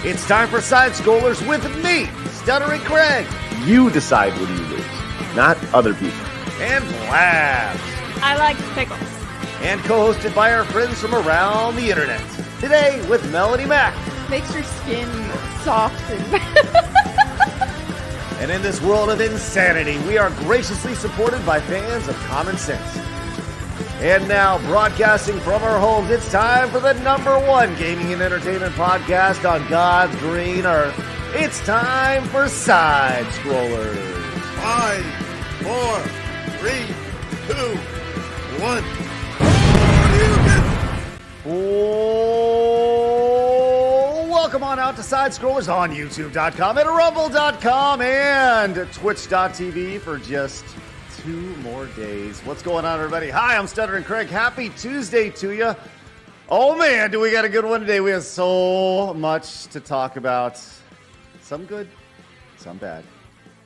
It's time for Side Scrollers with me, Stuttering Craig. You decide when you lose, not other people. And Blabs. I like pickles. And co-hosted by our friends from around the internet. Today with Melanie Mack. Makes your skin soft and... And in this world of insanity, we are graciously supported by fans of common sense. And now, broadcasting from our homes, it's time for the #1 gaming and entertainment podcast on God's green earth. It's time for Side Scrollers. 5, 4, 3, 2, 1. Welcome on out to Side Scrollers on YouTube.com and Rumble.com and Twitch.tv for just 2 more days. What's going on, everybody? Hi, I'm Stuttering Craig. Happy Tuesday to you. Oh, man, do we got a good one today. We have so much to talk about. Some good, some bad.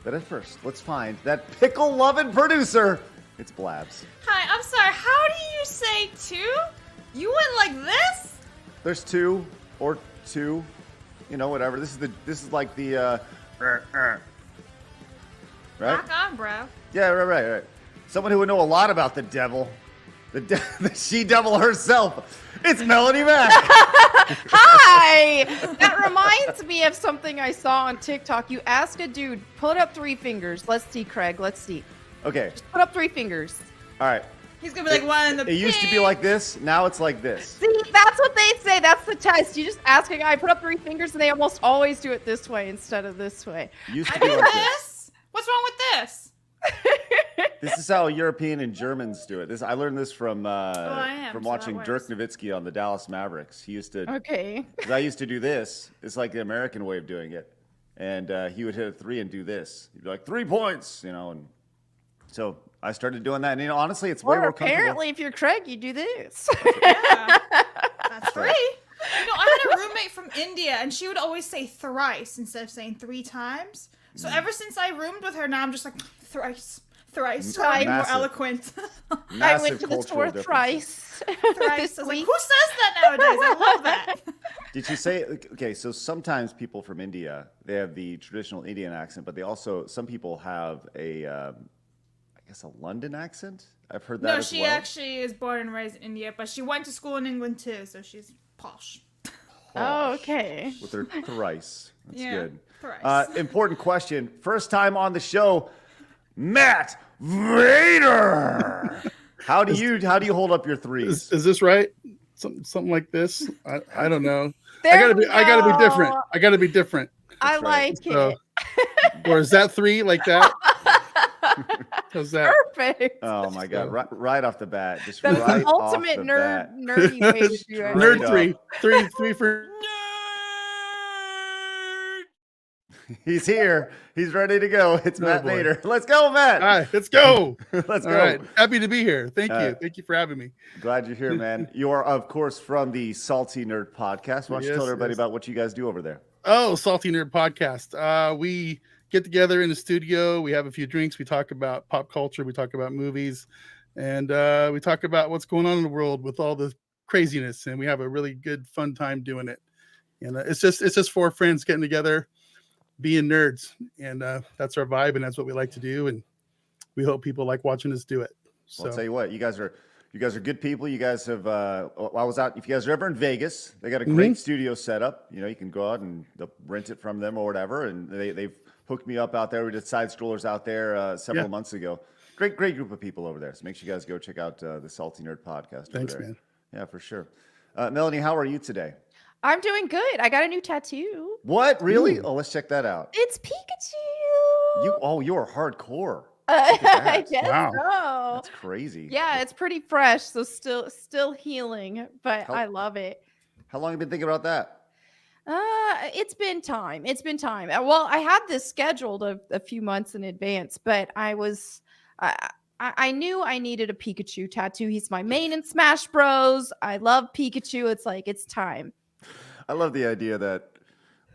But at first, let's find that pickle-loving producer. It's Blabs. Hi, I'm sorry. How do you say 2? You went like this? There's 2 or 2, you know, whatever. This is like the right? Rock on, bro. Yeah, right. Someone who would know a lot about the devil, the she-devil herself. It's Melanie Mack. Hi! That reminds me of something I saw on TikTok. You ask a dude, put up 3 fingers. Let's see, Craig. Let's see. Okay. Just put up 3 fingers. All right. He's gonna be like one in the It used to be like this. Now it's like this. See, that's what they say. That's the test. You just ask a guy, put up 3 fingers, and they almost always do it this way instead of this way. Used to I be did like this. What's wrong with this? this. This is how European and Germans do it. I learned this from watching that Dirk Nowitzki on the Dallas Mavericks. He used to. Okay. Because I used to do this. It's like the American way of doing it. And he would hit a 3 and do this. He'd be like, 3 points, you know. And so I started doing that. And, you know, honestly, it's way Or more comfortable. apparently, if you're Craig, you do this. Yeah, that's 3. You know, I had a roommate from India, and she would always say thrice instead of saying 3 times. So ever since I roomed with her, now I'm just like thrice, trying to be more Massive. eloquent. I went to the cultural store differences. thrice. Thrice. this I was like, week. who says that nowadays? I love that. Did you say, okay, so sometimes people from India, they have the traditional Indian accent, but some people have a London accent? I've heard that No, as she well. actually is born and raised in India, but she went to school in England too, so she's posh. Oh, okay. With her thrice. That's Yeah, good. thrice. Important question. First time on the show, Matt Vader. How do you hold up your 3s? Is this right? Something like this? I don't know. There I gotta we be different. go. I gotta be different. I right. like So, it. or is that 3 like that? How's that? Perfect. Oh my God! Right off the bat, just That's right the ultimate off the bat. nerdy way to do it. Nerd. Nerd 3 for. He's here. He's ready to go. It's Oh, Matt boy. Vader. Let's go, Matt. All right, let's go. Let's All go. right, happy to be here. Thank Uh, you. Thank you for having me. Glad you're here, man. You are, of course, from the Salty Nerd Podcast. Why don't you Yes, tell everybody yes. about what you guys do over there? Oh, Salty Nerd Podcast. We get together in the studio. We have a few drinks. We talk about pop culture. We talk about movies, and we talk about what's going on in the world with all the craziness. And we have a really good, fun time doing it. And it's just 4 friends getting together, being nerds, and that's our vibe, and that's what we like to do. And we hope people like watching us do it. So Well, I'll tell you what, you guys are good people. You guys have. I was out. If you guys are ever in Vegas, they got a great studio set up. You know, you can go out and they'll rent it from them or whatever. And they've hooked me up out there. We did Side Scrollers out there several months ago. Great group of people over there. So make sure you guys go check out the Salty Nerd Podcast. Thanks, over there. man. Yeah, for sure. Melanie, how are you today? I'm doing good. I got a new tattoo. What? Really? Oh, let's check that out. It's Pikachu. You are hardcore. Look at I that. guess Wow. so. That's crazy. Yeah, it's pretty fresh, so still healing, but How- I love it. How long have you been thinking about that? It's been time. It's been time. Well, I had this scheduled a few months in advance, but I knew I needed a Pikachu tattoo. He's my main in Smash Bros. I love Pikachu. It's like, it's time. I love the idea that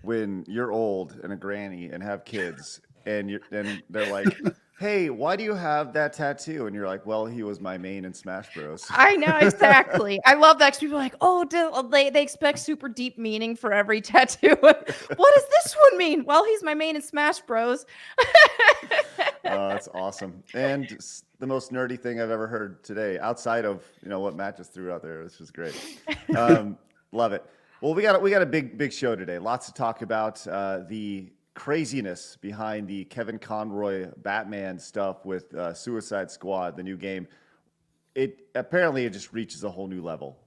when you're old and a granny and have kids and they're like, hey, why do you have that tattoo? And you're like, well, he was my main in Smash Bros. I know, exactly. I love that 'cause people are like, oh, they expect super deep meaning for every tattoo. What does this one mean? Well, he's my main in Smash Bros. That's awesome. And the most nerdy thing I've ever heard today, outside of what Matt just threw out there. This was great. Love it. Well, we got a big show today. Lots to talk about. The craziness behind the Kevin Conroy Batman stuff with Suicide Squad, the new game. It just reaches a whole new level.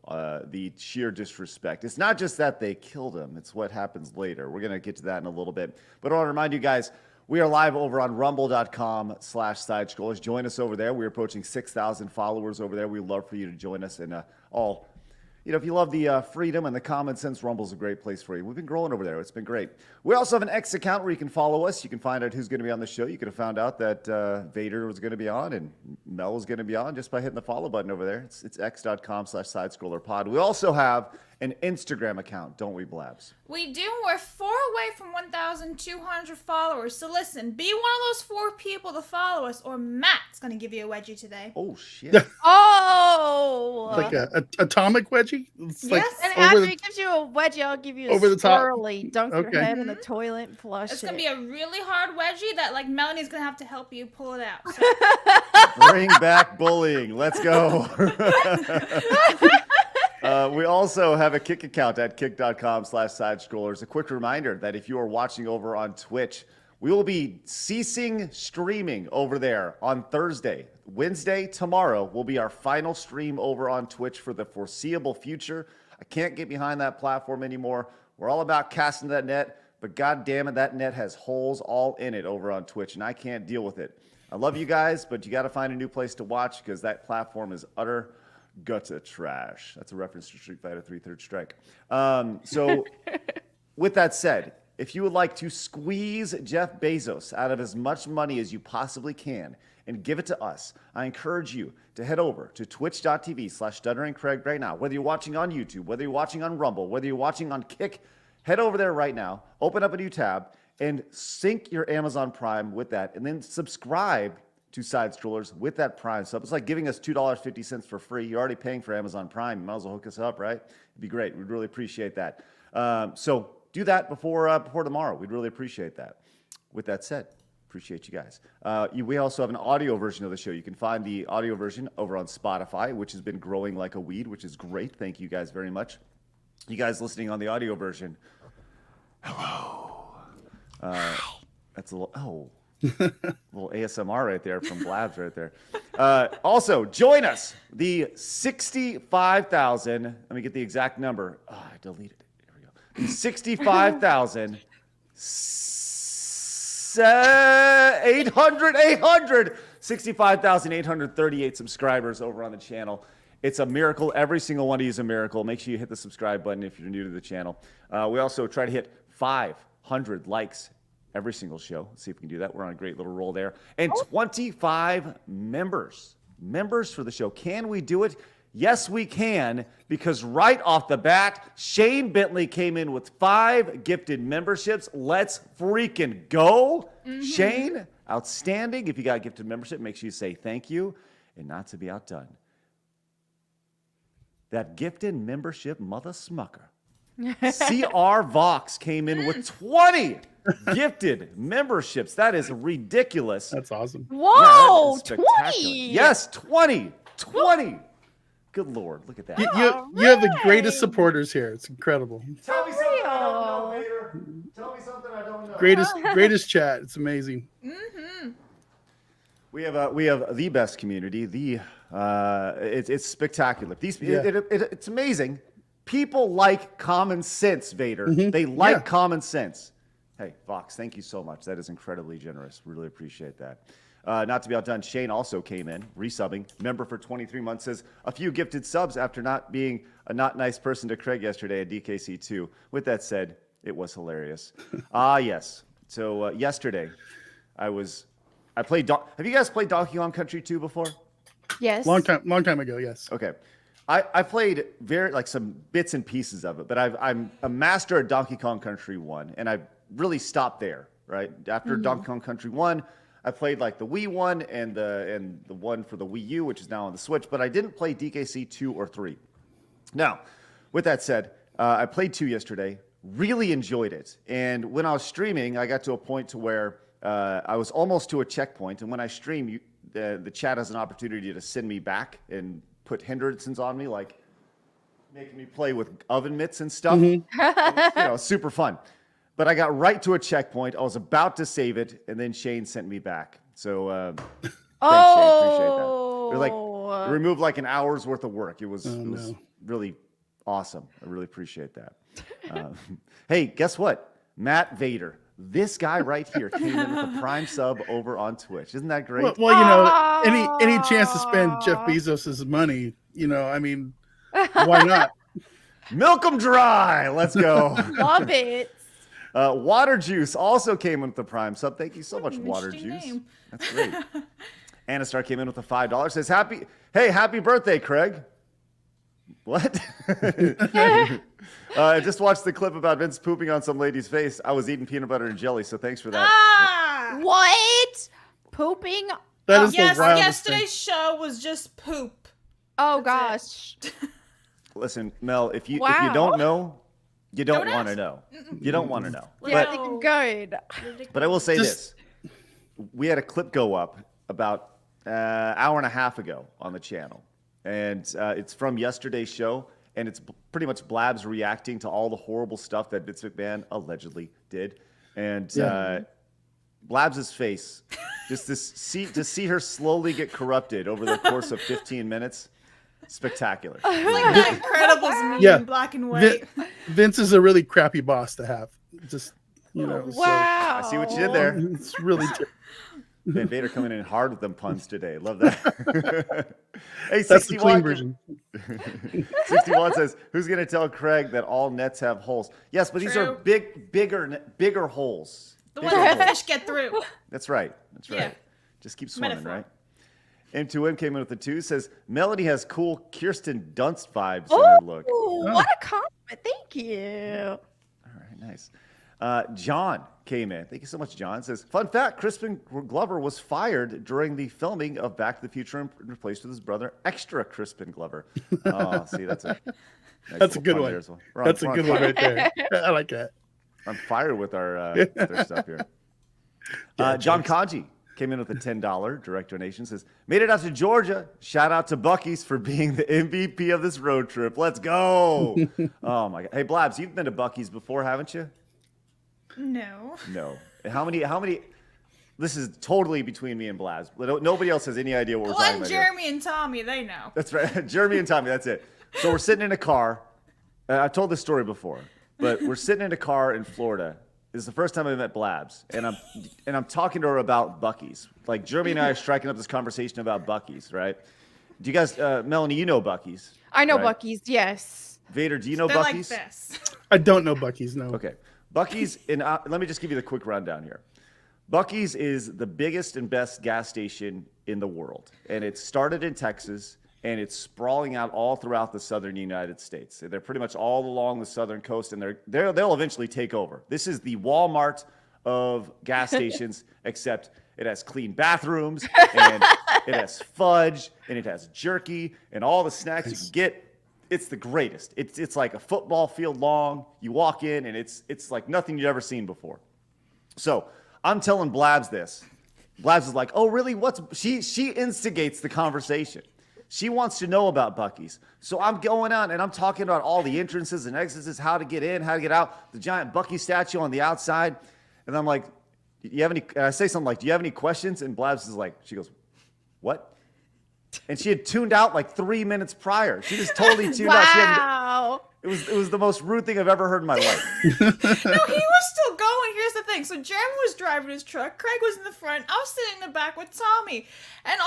The sheer disrespect. It's not just that they killed him. It's what happens later. We're going to get to that in a little bit. But I want to remind you guys, we are live over on rumble.com/sidescrollers. Join us over there. We're approaching 6,000 followers over there. We'd love for you to join us and if you love the freedom and the common sense, Rumble's a great place for you. We've been growing over there. It's been great. We also have an X account where you can follow us. You can find out who's going to be on the show. You could have found out that Vader was going to be on and Mel was going to be on just by hitting the follow button over there. It's x.com/sidescrollerpod. We also have an Instagram account, don't we, Blabs? We do. We're 4 away from 1,200 followers. So listen, be one of those 4 people to follow us, or Matt's going to give you a wedgie today. Oh, shit. Oh! Like a atomic wedgie? It's like Yes. And over after the- he gives you a wedgie, I'll give you a over the top. swirly, dunk your Okay. head in the toilet and flush It's it. going to be a really hard wedgie that Melanie's going to have to help you pull it out. So, Bring back bullying. Let's go. We also have a Kick account at kick.com/sidescrollers. A quick reminder that if you are watching over on Twitch, we will be ceasing streaming over there on Thursday. Wednesday, tomorrow, will be our final stream over on Twitch for the foreseeable future. I can't get behind that platform anymore. We're all about casting that net, but god damn it, that net has holes all in it over on Twitch, and I can't deal with it. I love you guys, but you got to find a new place to watch because that platform is utter gutter trash. That's a reference to Street Fighter 3 Third Strike. So with that said, if you would like to squeeze Jeff Bezos out of as much money as you possibly can and give it to us, I encourage you to head over to twitch.tv/stutteringcraig right now. Whether you're watching on YouTube, whether you're watching on Rumble, whether you're watching on Kick, head over there right now, open up a new tab, and sync your Amazon Prime with that, and then subscribe to Side Scrollers with that Prime sub. It's like giving us $2.50 for free. You're already paying for Amazon Prime. You might as well hook us up, right? It'd be great. We'd really appreciate that. So do that before tomorrow. We'd really appreciate that. With that said, appreciate you guys. We also have an audio version of the show. You can find the audio version over on Spotify, which has been growing like a weed, which is great. Thank you guys very much. You guys listening on the audio version, hello. That's a little, little ASMR right there from Blabs right there. Also, join us. The 65,000, let me get the exact number. Oh, I deleted it. Here we go. The 65,838 subscribers over on the channel. It's a miracle. Every single one of you is a miracle. Make sure you hit the subscribe button if you're new to the channel. We also try to hit 500 likes every single show. Let's see if we can do that. We're on a great little roll there. And 25 members for the show. Can we do it? Yes, we can, because right off the bat, Shane Bentley came in with 5 gifted memberships. Let's freaking go. Shane, outstanding. If you got a gifted membership, make sure you say thank you. And not to be outdone, that gifted membership mother smucker. CR Vox came in with 20 gifted memberships. That is ridiculous. That's awesome. Whoa, That is spectacular. 20! Yes, 20. Good Lord, look at that. You have the greatest supporters here. It's incredible. Tell me something I don't know, Vader. Tell me something I don't know. Greatest chat. It's amazing. We have the best community. It's spectacular. It's amazing. People like common sense, Vader. They like common sense. Hey, Vox, thank you so much. That is incredibly generous. We really appreciate that. Not to be outdone, Shane also came in, resubbing, member for 23 months, says, a few gifted subs after not being a not nice person to Craig yesterday at DKC2. With that said, it was hilarious. Yes. So yesterday, I played, have you guys played Donkey Kong Country 2 before? Yes. Long time ago, yes. Okay. I played some bits and pieces of it, but I'm a master at Donkey Kong Country 1, and I really stopped there, right? After Donkey Kong Country 1, I played like the Wii one and the one for the Wii U, which is now on the Switch, but I didn't play DKC 2 or 3. Now, with that said, I played 2 yesterday, really enjoyed it. And when I was streaming, I got to a point to where I was almost to a checkpoint. And when I stream, the chat has an opportunity to send me back and put hindrances on me, like making me play with oven mitts and stuff. And, super fun. But I got right to a checkpoint. I was about to save it, and then Shane sent me back. So thanks, Shane. Appreciate that. It removed like an hour's worth of work. It was really awesome. I really appreciate that. Hey, guess what? Matt Vader. This guy right here came in with a Prime sub over on Twitch. Isn't that great? Well, any chance to spend Jeff Bezos' money, I mean, why not? Milk 'em dry. Let's go. Love it. Water Juice also came in with the Prime sub. Thank you so much, an Water interesting Juice. name. That's great. Anastar came in with a $5. Says, happy birthday, Craig. What? I just watched the clip about Vince pooping on some lady's face. I was eating peanut butter and jelly, so thanks for that. What? Pooping? That is the wildest yesterday's thing. show was just poop. Oh, That's gosh. Listen, Mel, if you Wow. don't know, you don't Don't want to ask. know. You don't want to know. Yeah, Well- good. But I will say Just- this. We had a clip go up about an hour and a half ago on the channel. And it's from yesterday's show. And it's pretty much Blabs reacting to all the horrible stuff that Vince McMahon allegedly did. And Blabs' face, just to see her slowly get corrupted over the course of 15 minutes, spectacular. Like that Incredibles meme Yeah. in black and white. Vince is a really crappy boss to have. Just, so Wow. I see what you did there. it's really Van Vader coming in hard with them puns today. Love that. Hey, that's the 61 clean version. 61 says, "Who's going to tell Craig that all nets have holes?" Yes, but these are True. bigger holes. The Bigger one that holes. fish get through. That's right. That's right. Yeah. Just keep swimming, Metaphor. right? M2M came in with the 2. Says, "Melody has cool Kirsten Dunst vibes in her look." Oh, what a compliment. Thank you. All right, nice. John came in. Thank you so much, John. Says, "Fun fact, Crispin Glover was fired during the filming of Back to the Future and replaced with his brother, extra Crispin Glover." Oh, see, that's a nice That's a little good pun one. there as well. That's a good one right there. I like that. On fire with our stuff here. John Kanji came in with a $10 direct donation. Says, "Made it out to Georgia. Shout out to Buc-ee's for being the MVP of this road trip. Let's go." Oh my God. Hey, Blabs, you've been to Buc-ee's before, haven't you? No. No. How many? This is totally between me and Blabs. Nobody else has any idea what we're Well, talking and about here. Jeremy and Tommy, they know. That's right. Jeremy and Tommy, that's it. So we're sitting in a car. I've told this story before, but we're sitting in a car in Florida. This is the first time I met Blabs, and I'm talking to her about Buc-ee's. Like Jeremy and I are striking up this conversation about Buc-ee's, right? Do you guys, Melanie, you know Buc-ee's? I know right? Buc-ee's, yes. Vader, do you know They're like Buc-ee's? this. I don't know Buc-ee's, no. Okay. Buc-ee's, and let me just give you the quick rundown here. Buc-ee's is the biggest and best gas station in the world. And it started in Texas, and it's sprawling out all throughout the southern United States. They're pretty much all along the southern coast, and they'll eventually take over. This is the Walmart of gas stations, except it has clean bathrooms, and it has fudge, and it has jerky, and all the snacks you can get. It's the greatest. It's like a football field long. You walk in, and it's like nothing you've ever seen before. So I'm telling Blabs this. Blabs is like, "Oh, really? She instigates the conversation. She wants to know about Buc-ee's." So I'm going on, and I'm talking about all the entrances and exits, how to get in, how to get out, the giant Buc-ee's statue on the outside. And I'm like, "You have any?" And I say something like, "Do you have any questions?" And Blabs is like, she goes, "What?" And she had tuned out like 3 minutes prior. She just totally tuned out. Wow. It was the most rude thing I've ever heard in my life. No, he was still going. Here's the thing. So Jeremy was driving his truck. Craig was in the front. I was sitting in the back with Tommy. And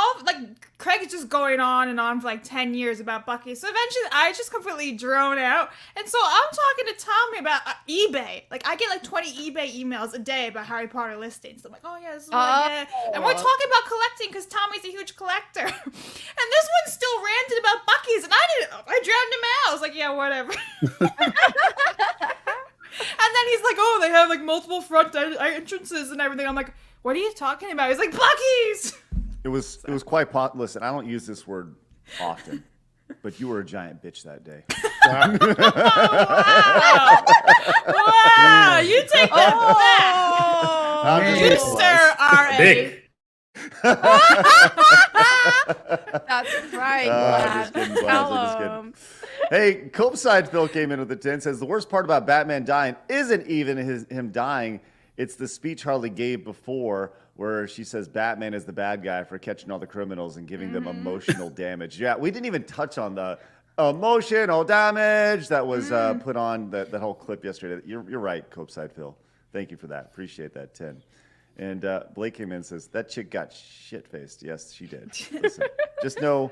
Craig is just going on and on for like 10 years about Buc-ee's. So eventually I just completely drone out. And so I'm talking to Tommy about eBay. Like I get like 20 eBay emails a day about Harry Potter listings. So I'm like, "Oh yeah, this is what I get." And we're talking about collecting because Tommy's a huge collector. And this one still ranted about Buc-ee's. And I drowned him out. I was like, "Yeah, whatever." And then he's like, "Oh, they have like multiple front entrances and everything." I'm like, what are you talking about? He's like, Bucky's! It was quite listen, I don't use this word often, but you were a giant bitch that day. Wow, you take that back. You, sir, R.A. Big. That's right. Just kidding, Buzz, I'm just kidding. Hey, Copeside Phil came in with the 10, says the worst part about Batman dying isn't even him dying. It's the speech Harley gave before where she says Batman is the bad guy for catching all the criminals and giving them emotional damage. Yeah, we didn't even touch on the emotional damage that was put on that whole clip yesterday. You're right, Copeside Phil. Thank you for that. Appreciate that, 10. And Blake came in and says, that chick got shit-faced. Yes, she did. Listen, just know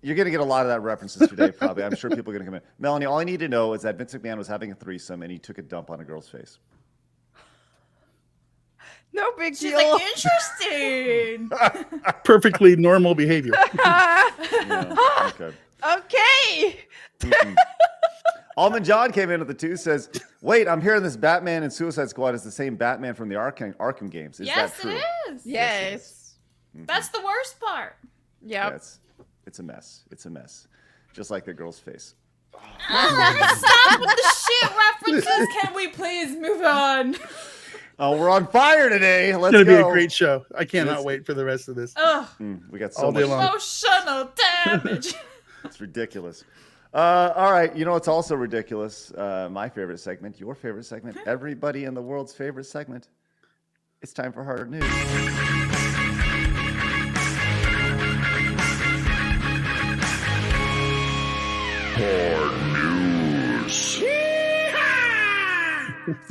you're going to get a lot of that references today, probably. I'm sure people are going to come in. Melanie, all I need to know is that Vince McMahon was having a threesome and he took a dump on a girl's face. No big She's deal. like, interesting. Perfectly normal behavior. Yeah, okay. Okay. Almond John came in with the 2, says, wait, I'm hearing this Batman and Suicide Squad is the same Batman from the Arkham games. Is Yes, that true? it is. Yes. That's the worst part. Yeah, Yep. it's a mess. It's a mess. Just like the girl's face. Stop with the shit references. Can we please move on? Oh, we're on fire today. Let's It's going to go. be a great show. I cannot Yes. wait for the rest of this. Ugh. We got so All day much. long. Emotional damage. It's ridiculous. All right. You know what's also ridiculous? My favorite segment, your favorite segment, everybody in the world's favorite segment. It's time for Hard News.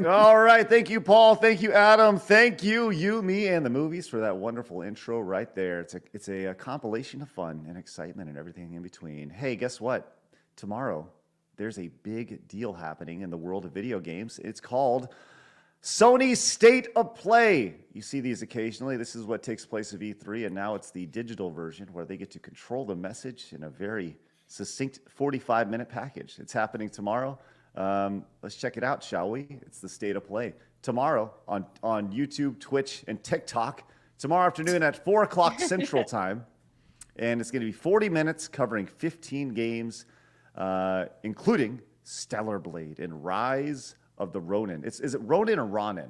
All right. Thank you, Paul. Thank you, Adam. Thank you, me, and the movies for that wonderful intro right there. It's a compilation of fun and excitement and everything in between. Hey, guess what? Tomorrow, there's a big deal happening in the world of video games. It's called Sony's State of Play. You see these occasionally. This is what takes place at E3, and now it's the digital version where they get to control the message in a very succinct 45-minute package. It's happening tomorrow. Let's check it out, shall we? It's the State of Play. Tomorrow on YouTube, Twitch, and TikTok. Tomorrow afternoon at 4 o'clock Central Time. And it's going to be 40 minutes covering 15 games, including Stellar Blade and Rise of the Ronin. Is it Ronin or Ronin?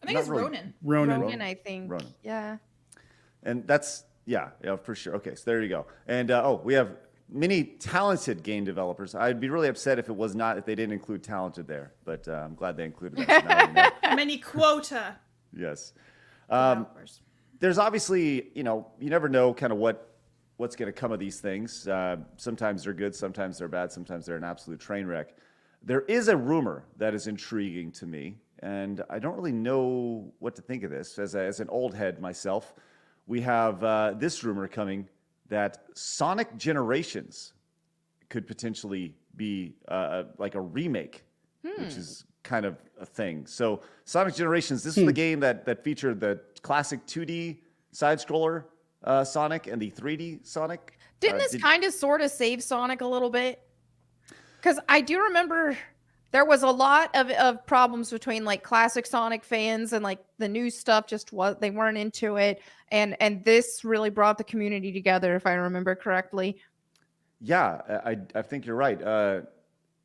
I think Not it's really- Ronin. Ronin, I think. Ronin. Yeah. And that's, yeah, for sure. Okay, so there you go. And, we have many talented game developers. I'd be really upset if they didn't include talented there, but I'm glad they included that. So now we know. Many quota Yes. developers. There's obviously, you never know kind of what's going to come of these things. Sometimes they're good, sometimes they're bad, sometimes they're an absolute train wreck. There is a rumor that is intriguing to me, and I don't really know what to think of this. As an old head myself, we have this rumor coming that Sonic Generations could potentially be like a remake, which is kind of a thing. So Sonic Generations, this is the game that featured the classic 2D side-scroller Sonic and the 3D Sonic. Didn't this kind of sort of save Sonic a little bit? Because I do remember there was a lot of problems between like classic Sonic fans and like the new stuff they weren't into it. And this really brought the community together, if I remember correctly. Yeah, I think you're right.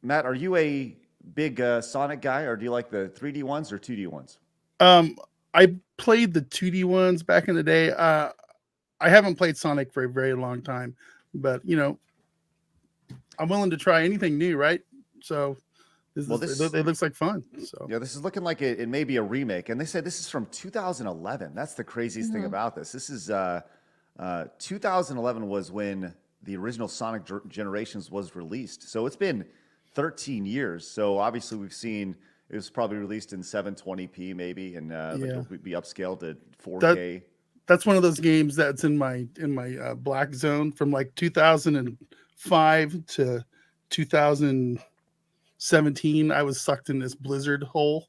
Matt, are you a big Sonic guy, or do you like the 3D ones or 2D ones? I played the 2D ones back in the day. I haven't played Sonic for a very long time, but I'm willing to try anything new, right? So it looks like fun. So yeah, this is looking like it may be a remake, and they said this is from 2011. That's the craziest thing about this. This is 2011 was when the original Sonic Generations was released. So it's been 13 years. So obviously we've seen it was probably released in 720p maybe, and it'll be upscaled to 4K. That's one of those games that's in my black zone from like 2005 to 2017. I was sucked in this Blizzard hole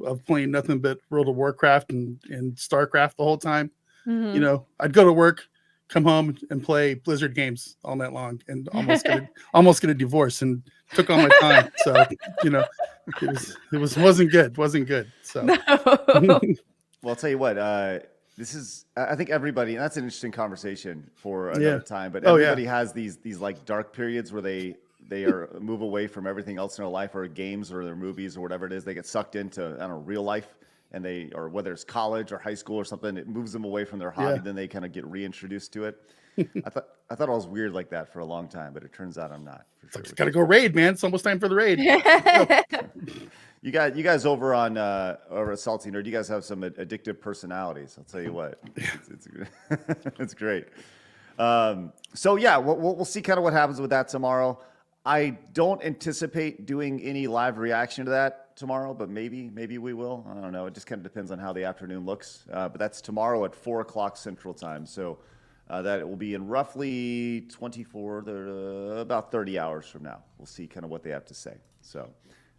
of playing nothing but World of Warcraft and StarCraft the whole time. Mhm. I'd go to work, come home and play Blizzard games all night long, and almost get a divorce, and took all my time. So wasn't good. So No. Well, I'll tell you what. This is. I think everybody. That's an interesting conversation for another time. But everybody has these like dark periods where they move away from everything else in their life, or games, or their movies, or whatever it is. They get sucked into real life, and or whether it's college or high school or something, it moves them away from their hobby. Then they kind of get reintroduced to it. I thought I was weird like that for a long time, but it turns out I'm not. For sure. Got to go raid, man. It's almost time for the raid. You guys over on over at Salty Nerd, you guys have some addictive personalities. I'll tell you what, it's great. So yeah, we'll see kind of what happens with that tomorrow. I don't anticipate doing any live reaction to that tomorrow, but maybe we will. I don't know. It just kind of depends on how the afternoon looks. But that's tomorrow at 4:00 Central Time. So that it will be in roughly about 30 hours from now. We'll see kind of what they have to say. So.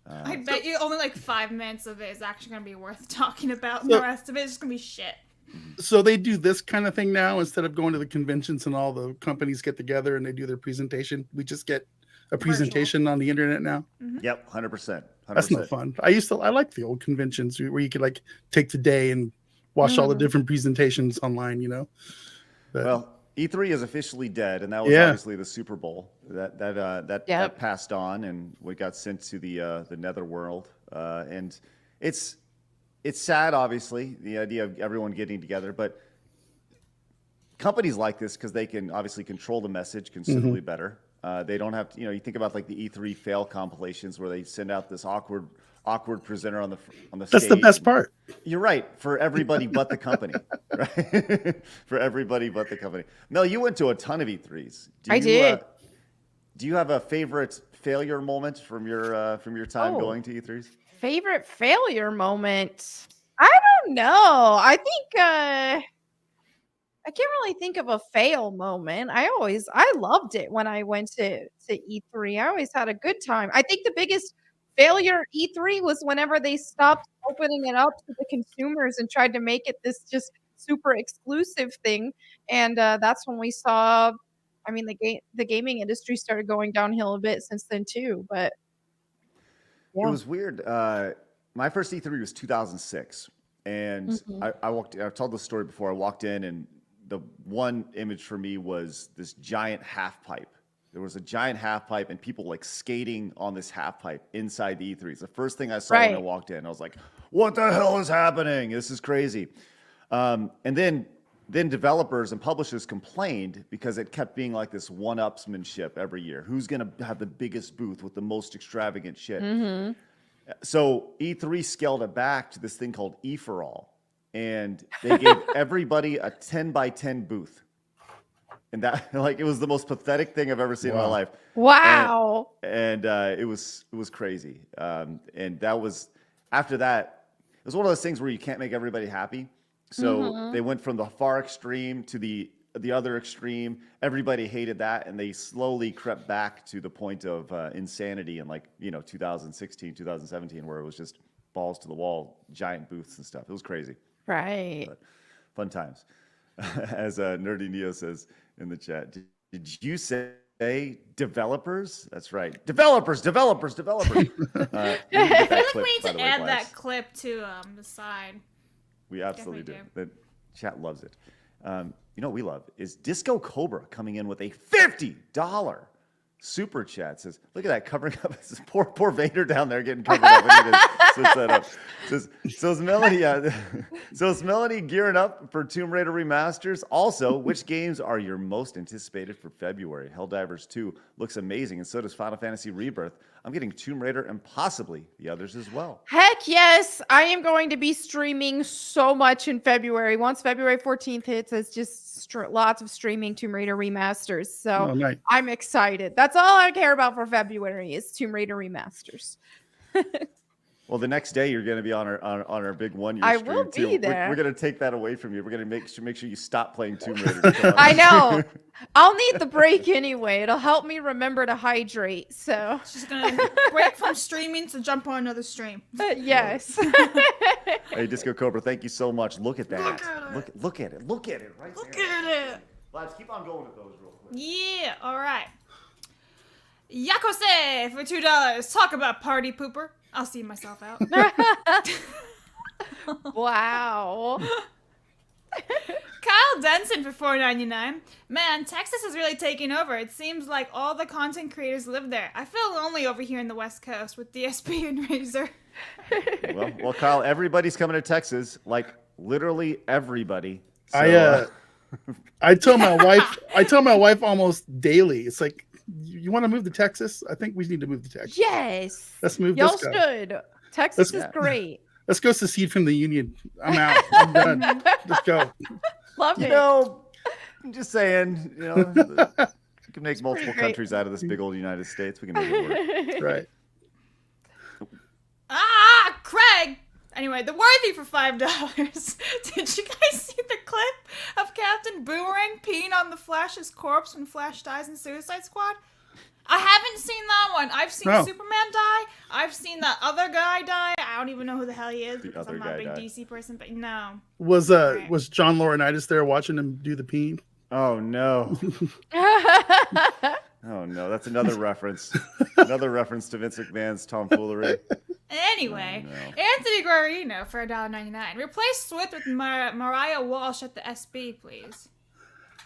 I bet you only like 5 minutes of it is actually going to be worth talking about, and the rest of it is just going to be shit. So they do this kind of thing now instead of going to the conventions and all the companies get together and they do their presentation. We just get a presentation on the internet now. Mm-hmm. Yep, 100%. That's not fun. I like the old conventions where you could like take the day and watch all the different presentations online. But, well, E3 is officially dead, and that was obviously the Super Bowl that passed on, and we got sent to the netherworld. And it's sad, obviously, the idea of everyone getting together, but companies like this, because they can obviously control the message considerably better. They don't have to, you think about like the E3 fail compilations where they send out this awkward presenter on the stage. That's the best part. You're right, for everybody but the company, right? For everybody but the company. Mel, you went to a ton of E3s. I did. Do you have a favorite failure moment from your time going to E3s? Favorite failure moment? I don't know. I think I can't really think of a fail moment. I loved it when I went to E3. I always had a good time. I think the biggest failure E3 was whenever they stopped opening it up to the consumers and tried to make it this just super exclusive thing. And that's when we saw, the gaming industry started going downhill a bit since then too. But yeah. It was weird. My first E3 was 2006. And I've told this story before. I walked in, and the one image for me was this giant half pipe. There was a giant half pipe and people like skating on this half pipe inside the E3. It's the first thing I saw when I walked in. I was like, what the hell is happening? This is crazy. And then developers and publishers complained because it kept being like this one-upsmanship every year. Who's going to have the biggest booth with the most extravagant shit? Mm-hmm. So E3 scaled it back to this thing called E for All. And they gave everybody a 10 by 10 booth. And that, it was the most pathetic thing I've ever seen in my life. Wow. And it was crazy. And that was, after that, it was one of those things where you can't make everybody happy. So they went from the far extreme to the other extreme. Everybody hated that, and they slowly crept back to the point of insanity in 2016, 2017, where it was just balls to the wall, giant booths and stuff. It was crazy. Right. But fun times. As Nerdy Neo says in the chat, did you say developers? That's right. Developers. I feel like we need to add that clip to the side. We absolutely do. The chat loves it. You know what we love is Disco Cobra coming in with a $50 super chat. Says, look at that, covering up. This poor Vader down there getting covered up. I need to switch that up. So is Melanie gearing up for Tomb Raider remasters? Also, which games are your most anticipated for February? Helldivers 2 looks amazing, and so does Final Fantasy Rebirth. I'm getting Tomb Raider and possibly the others as well. Heck yes. I am going to be streaming so much in February. Once February 14th hits, it's just lots of streaming Tomb Raider remasters. So nice. I'm excited. That's all I care about for February is Tomb Raider remasters. Well, the next day you're going to be on our big 1 year stream. I will be there. We're going to take that away from you. We're going to make sure you stop playing Tomb Raider. I know. I'll need the break anyway. It'll help me remember to hydrate. So she's going to break from streaming to jump on another stream. Yes. Hey, Disco Cobra, thank you so much. Look at that. Look at it. Look at it right Look there. at it. Lads, keep on going with those real quick. Yeah. All right. Yakose for $2. Talk about party pooper. I'll see myself out. Wow. Kyle Denson for $4.99. Man, Texas is really taking over. It seems like all the content creators live there. I feel lonely over here in the West Coast with DSP and Razor. Well, Kyle, everybody's coming to Texas. Like literally everybody. So, I tell my wife almost daily. It's like, you want to move to Texas? I think we need to move to Texas. Yes. Let's move Y'all this guy. should. Texas is great. Let's go secede from the union. I'm out. I'm done. Let's go. Love you it. know, I'm just saying, you know, we can make multiple great. countries out of this big old United States. We can make it work. Right. Craig! Anyway, the Worthy for $5. Did you guys see the clip of Captain Boomerang peeing on the Flash's corpse when Flash dies in Suicide Squad? I haven't seen that one. I've seen Superman die. I've seen that other guy die. I don't even know who the hell he is because I'm not a big DC person, but no. Was John Laurinaitis there watching him do the peeing? Oh no. Oh no, that's another reference. Another reference to Vince McMahon's tomfoolery. Anyway, Anthony Guarino for $1.99. Replace Swift with Mariah Walsh at the SB, please.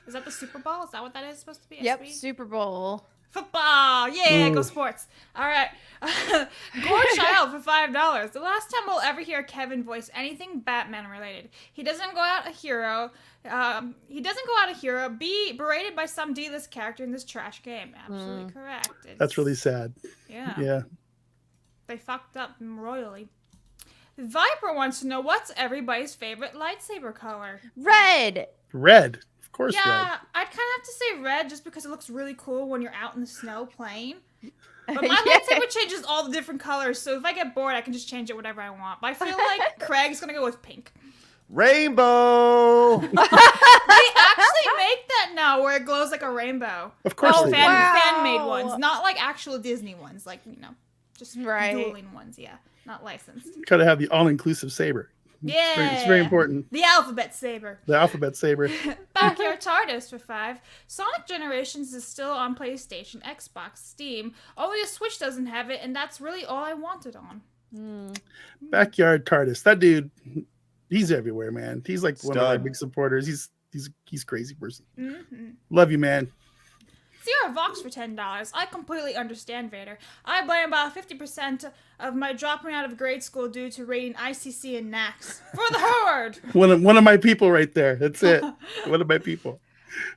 Is that the Super Bowl? Is that what that is supposed to be? Yep, SB? Super Bowl. Football! Yeah, go sports. All right. Gore Child for $5. The last time we'll ever hear Kevin voice anything Batman related. He doesn't go out a hero. Be berated by some D-list character in this trash game. Absolutely correct. That's really sad. Yeah. They fucked up royally. Viper wants to know what's everybody's favorite lightsaber color. Red. Red. Of course, Yeah, red. I'd kind of have to say red just because it looks really cool when you're out in the snow playing. But my Yeah. lightsaber changes all the different colors, so if I get bored, I can just change it whatever I want. But I feel like Craig's gonna go with pink. Rainbow. They actually make that now where it glows like a rainbow. Of course they do. Fan-made ones, not like actual Disney ones, like, you know, just dueling ones, yeah, not licensed. Gotta have the all-inclusive saber. Yeah. It's very important. The alphabet saber. The alphabet saber. Backyard TARDIS for $5. Sonic Generations is still on PlayStation, Xbox, Steam. Only the Switch doesn't have it, and that's really all I wanted on. Backyard TARDIS. That dude, he's everywhere, man. He's like one of our Stud. big supporters. He's crazy person. Mm-hmm. Love you, man. Sierra Vox for $10. I completely understand Vader. I blame about 50% of my dropping out of grade school due to rating ICC and NACS. For the Horde! One of my people right there. That's it. One of my people.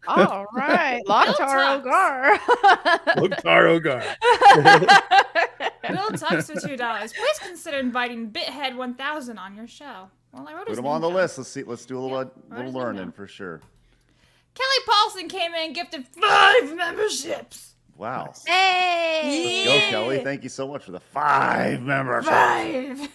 All right. Loktar Ogar. Loktar Ogar. Bill Tux for $2. Please consider inviting Bithead 1000 on your show. Well, I wrote Put his them name on the down. list. Let's do a little write his name learning down. for sure. Kelly Paulson came in and gifted 5 memberships. Wow. Hey. Go, Kelly. Thank you so much for the 5 memberships. 5.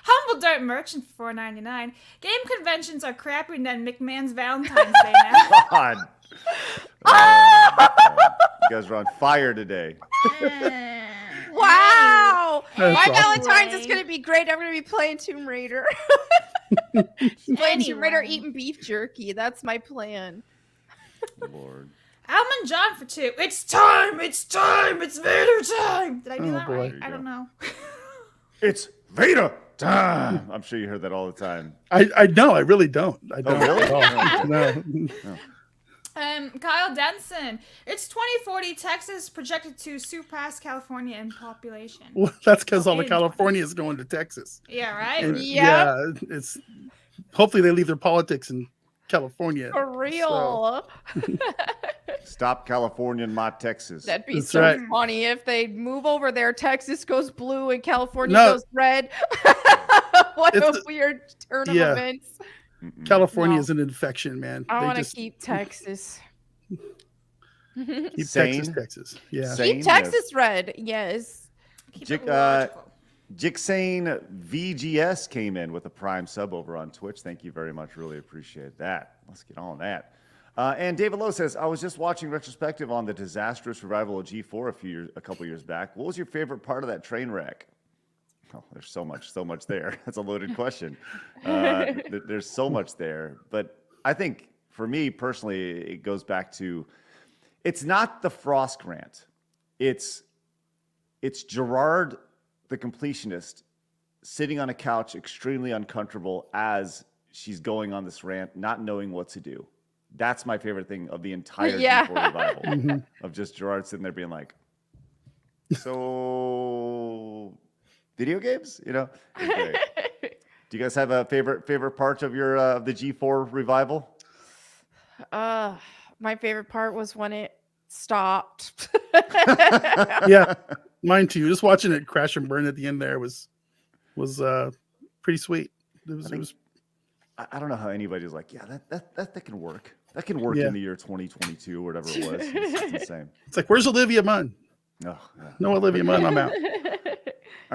Humble Dirt Merchant for $4.99. Game conventions are crappier than McMahon's Valentine's Day now. God. You guys are on fire today. Wow. That's My awesome. Valentine's is going to be great. I'm going to be playing Tomb Raider. Playing Tomb Raider, eating beef jerky. That's my plan. Lord. Almond John for $2. It's time! It's time! It's Vader time! Did I do Oh, that boy. right? There you I go. don't know. It's Vader time. I'm sure you heard that all the time. I know. I really don't. I don't. really? at all. No. Kyle Denson. It's 2040. Texas projected to surpass California in population. Well, that's because all the In- California is going to Texas. Yeah, right? And, Yep. Yeah, it's hopefully they leave their politics in California. For real. Stop California and my Texas. That'd be That's so right. funny if they move over there. Texas goes blue and California No. goes red. What It's a weird turn of yeah. events. California No. is an infection, man. I They want to just keep Texas. keep Sane. Texas. Yeah. Sane. Keep Texas red. Yes. Keep Jick- it logical. Jixane VGS came in with a Prime sub over on Twitch. Thank you very much. Really appreciate that. Let's get on that. And David Lowe says, I was just watching retrospective on the disastrous revival of G4 a couple years back. What was your favorite part of that train wreck? Oh, there's so much there. That's a loaded question. There's so much there. But I think for me personally, it goes back to, it's not the Frost rant. It's Gerard, the completionist, sitting on a couch, extremely uncomfortable as she's going on this rant, not knowing what to do. That's my favorite thing of the entire G4 revival, of just Gerard sitting there being like, so video games, you know? Okay. Do you guys have a favorite part of your the G4 revival? My favorite part was when it stopped. Yeah, mine too. Just watching it crash and burn at the end there was pretty sweet. I don't know how anybody's like, yeah, that can work. That can work in the year 2022 or whatever it was. It's insane. It's like, where's Olivia Munn? Oh, yeah. No Olivia Munn, I'm out.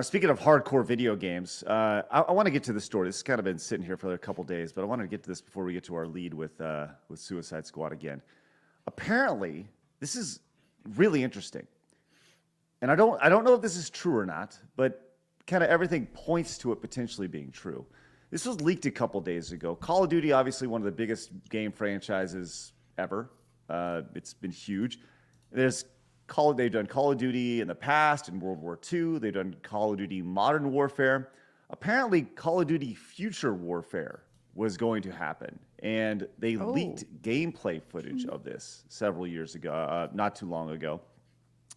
Speaking of hardcore video games, I want to get to the story. This has kind of been sitting here for a couple days, but I wanted to get to this before we get to our lead with Suicide Squad again. Apparently, this is really interesting, and I don't know if this is true or not, but kind of everything points to it potentially being true. This was leaked a couple days ago. Call of Duty, obviously one of the biggest game franchises ever. It's been huge. They've done Call of Duty in the past, in World War II. They've done Call of Duty Modern Warfare. Apparently, Call of Duty Future Warfare was going to happen. And they leaked gameplay footage of this several years ago, not too long ago.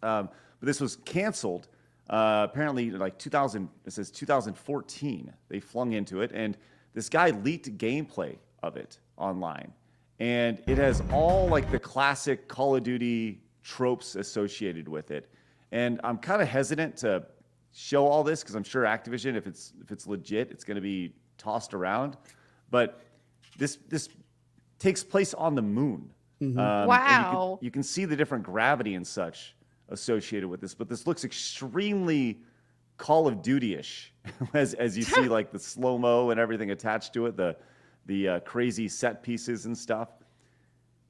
But this was canceled. Apparently, like 2014, they flung into it. And this guy leaked gameplay of it online. And it has all like the classic Call of Duty tropes associated with it, and I'm kind of hesitant to show all this because I'm sure Activision, if it's legit, it's going to be tossed around. But this takes place on the moon. Wow! You can see the different gravity and such associated with this, but this looks extremely Call of Duty-ish as you see like the slow-mo and everything attached to it, the crazy set pieces and stuff.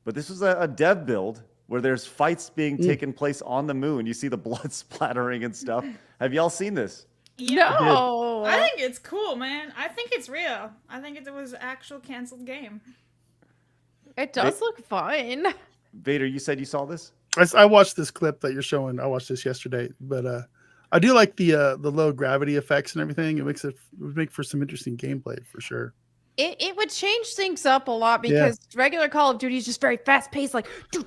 But this was a dev build where there's fights being taken place on the moon. You see the blood splattering and stuff. Have y'all seen this? Yeah. No. I think it's cool, man. I think it's real. I think it was an actual canceled game. It does look fun. Vader, you said you saw this? I watched this clip that you're showing. I watched this yesterday, but I do like the low gravity effects and everything. It would make for some interesting gameplay for sure. It would change things up a lot because regular Call of Duty is just very fast paced, like do,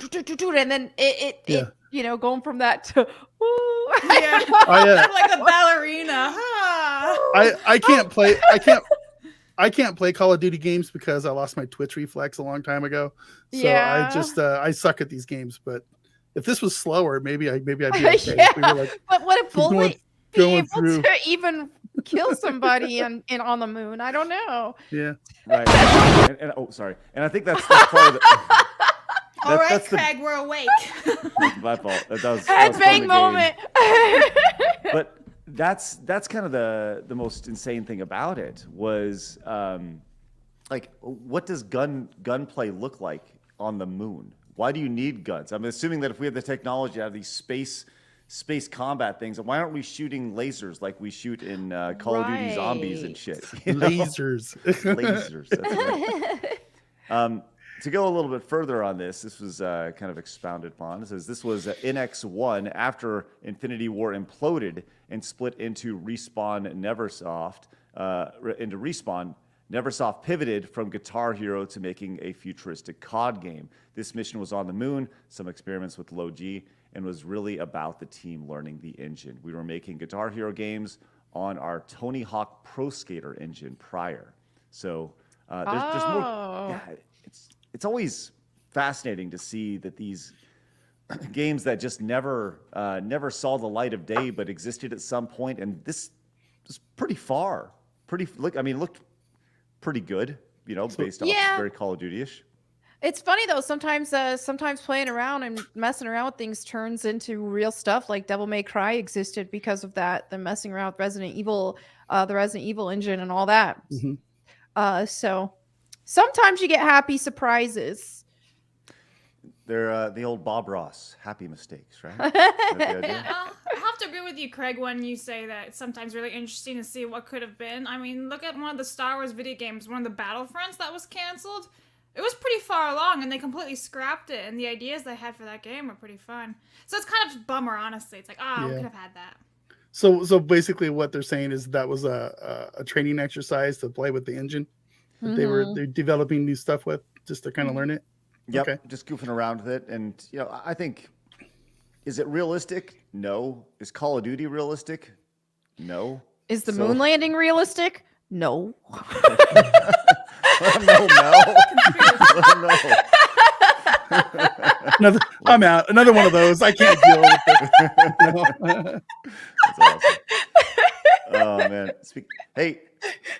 and then it you know, going from that to woo. Yeah. Oh, yeah. Like a ballerina. I can't play Call of Duty games because I lost my Twitch reflex a long time ago. So I suck at these games. But if this was slower, maybe I'd be okay. Yeah. We were like, but what if bullet be going able through. to even kill somebody on the moon? I don't know. Yeah. Right. And sorry. And I think that's part of the... All right, Craig, we're awake. My fault. That was Headbang moment. But that's kind of the most insane thing about it was like, what does gunplay look like on the moon? Why do you need guns? I'm assuming that if we have the technology to have these space combat things, why aren't we shooting lasers like we shoot in Call of Duty Zombies and shit? You know? Lasers. Lasers. That's right. To go a little bit further on this was kind of expounded upon. It says this was NX1 after Infinity War imploded and split into Respawn Neversoft. Neversoft pivoted from Guitar Hero to making a futuristic COD game. This mission was on the moon, some experiments with low G, and was really about the team learning the engine. We were making Guitar Hero games on our Tony Hawk Pro Skater engine prior. So there's more. Yeah, it's always fascinating to see that these games that just never saw the light of day but existed at some point, and this was pretty far. Looked pretty good, you know, based off very Call of Duty-ish. It's funny though. Sometimes playing around and messing around with things turns into real stuff. Like Devil May Cry existed because of that. The messing around with Resident Evil, the Resident Evil engine, and all that. Mm-hmm. So sometimes you get happy surprises. They're the old Bob Ross, happy mistakes, right? Yeah, I have to agree with you, Craig, when you say that it's sometimes really interesting to see what could have been. I mean, look at one of the Star Wars video games, one of the Battlefronts that was canceled. It was pretty far along, and they completely scrapped it, and the ideas they had for that game were pretty fun. So it's kind of a bummer, honestly. It's like, we could have had that. So basically, what they're saying is that was a training exercise to play with the engine that they're developing new stuff with, just to kind of learn it. Yep, Okay. just goofing around with it. And, I think, is it realistic? No. Is Call of Duty realistic? No. Is the moon landing realistic? No. Let them know, Mel. Let them know. I'm out. Another one of those. I can't deal with it. That's awesome. Oh, man. Hey,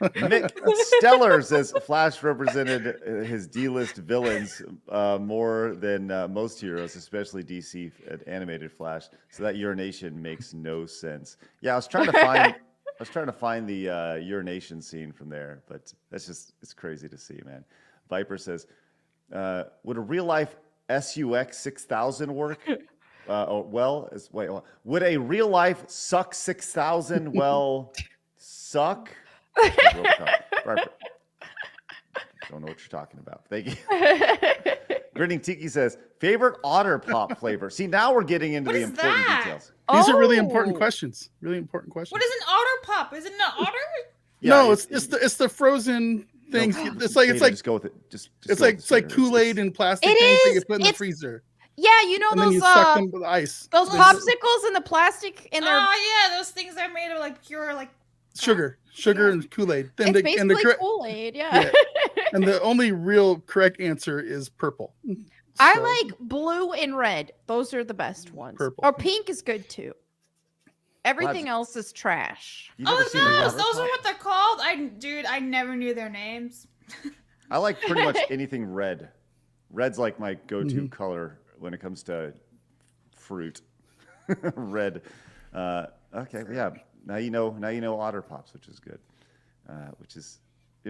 Mick Stellar says Flash represented his D-list villains more than most heroes, especially DC animated Flash. So that urination makes no sense. Yeah, I was trying to find the urination scene from there, but it's crazy to see, man. Viper says, would a real life SUX 6000 work? Would a real life Suck 6000 suck? Viper. Don't know what you're talking about. Thank you. Grinning Tiki says, favorite Otter Pop flavor. See, now we're getting into the important details. These are really important questions. Really important questions. What is an Otter Pop? Is it an otter? Yeah, No, it's the frozen things. It's like just go with it. It's like Kool-Aid and plastic It things that you is. put in the freezer. Yeah, you know And then those you suck them with ice. those popsicles in the plastic in their. Oh yeah, those things are made of like pure like. Sugar and Kool-Aid. And It's basically Kool-Aid. Yeah. and the only real correct answer is purple. I So, like blue and red. Those are the best ones. Purple. Or pink is good too. Everything else is trash. You Oh, never seen a those Otter are Pop? what they're called. I never knew their names. I like pretty much anything red. Red's like my go-to color when it comes to fruit. Red. Okay, yeah. Now you know Otter Pops, which is good. Which is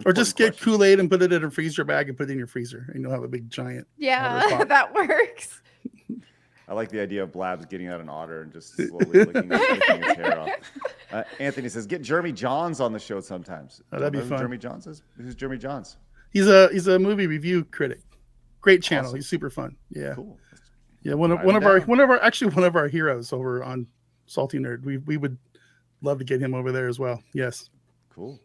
or just important get question. Kool-Aid and put it in a freezer bag and put it in your freezer, and you'll have a big giant. Otter Yeah, Pop. that works. I like the idea of Blabs getting out an otter and just slowly licking his hair off. Anthony says, get Jeremy Johns on the show sometimes. Oh, that'd be Know who fun. Jeremy Johns is? Who's Jeremy Johns? He's a movie review critic. Great channel. Awesome. He's super fun. Yeah. Cool. Yeah, one of our heroes over on Salty Nerd. We would love to get him over there as well. Yes. Cool.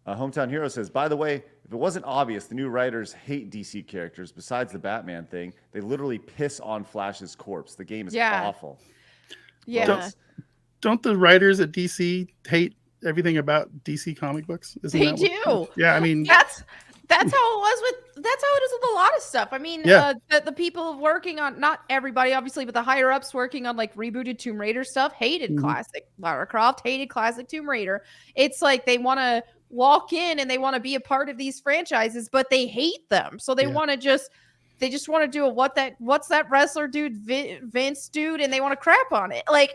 Hometown Hero says, by the way, if it wasn't obvious, the new writers hate DC characters. Besides the Batman thing, they literally piss on Flash's corpse. The game is awful. Yeah. Well, Don't the writers at DC hate everything about DC comic books? Isn't They that what- do. Yeah, I mean, That's how it was with. That's how it is with a lot of stuff. I mean, Yeah. the people working on, not everybody obviously, but the higher ups working on like rebooted Tomb Raider stuff hated classic Lara Croft, hated classic Tomb Raider. It's like they want to walk in and they want to be a part of these franchises, but they hate them. So they want to just want to do what's that wrestler dude, Vince dude, and they want to crap on it. Like,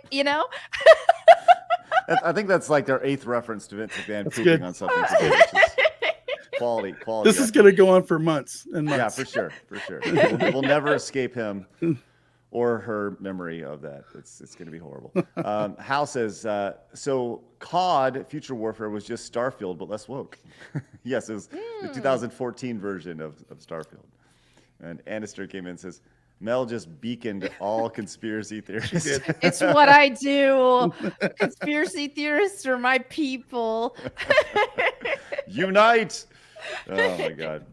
I think that's like their 8th reference to Vince McMahon That's pooping good. on something today, which is quality. this is going to go on for months and months. Yeah, for sure. We'll never escape him or her memory of that. It's going to be horrible. Hal says, so COD, Future Warfare, was just Starfield, but less woke. Yes, it was the 2014 version of Starfield. And Annister came in and says, Mel just beaconed all conspiracy theorists. It's what I do. Conspiracy theorists are my people. Unite! Oh my god.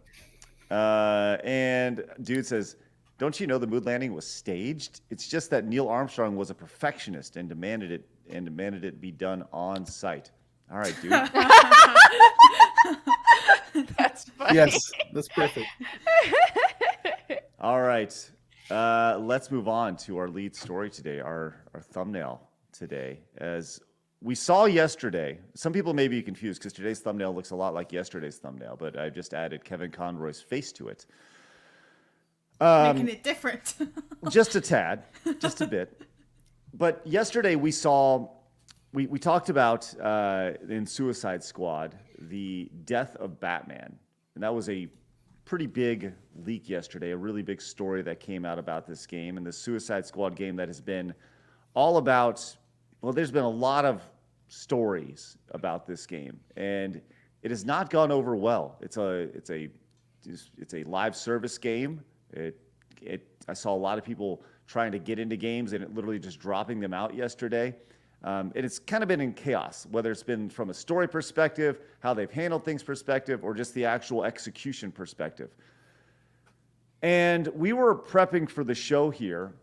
And dude says, don't you know the moon landing was staged? It's just that Neil Armstrong was a perfectionist and demanded it be done on site. All right, dude. That's funny. Yes, that's perfect. All right. Let's move on to our lead story today, our thumbnail today. As we saw yesterday, some people may be confused because today's thumbnail looks a lot like yesterday's thumbnail, but I just added Kevin Conroy's face to it. Making it different. Just a tad, just a bit. But yesterday we talked about in Suicide Squad, the death of Batman. And that was a pretty big leak yesterday, a really big story that came out about this game and the Suicide Squad game that has been all about, well, there's been a lot of stories about this game and it has not gone over well. It's a live service game. I saw a lot of people trying to get into games and it literally just dropping them out yesterday. And it's kind of been in chaos, whether it's been from a story perspective, how they've handled things perspective, or just the actual execution perspective. And we were prepping for the show here.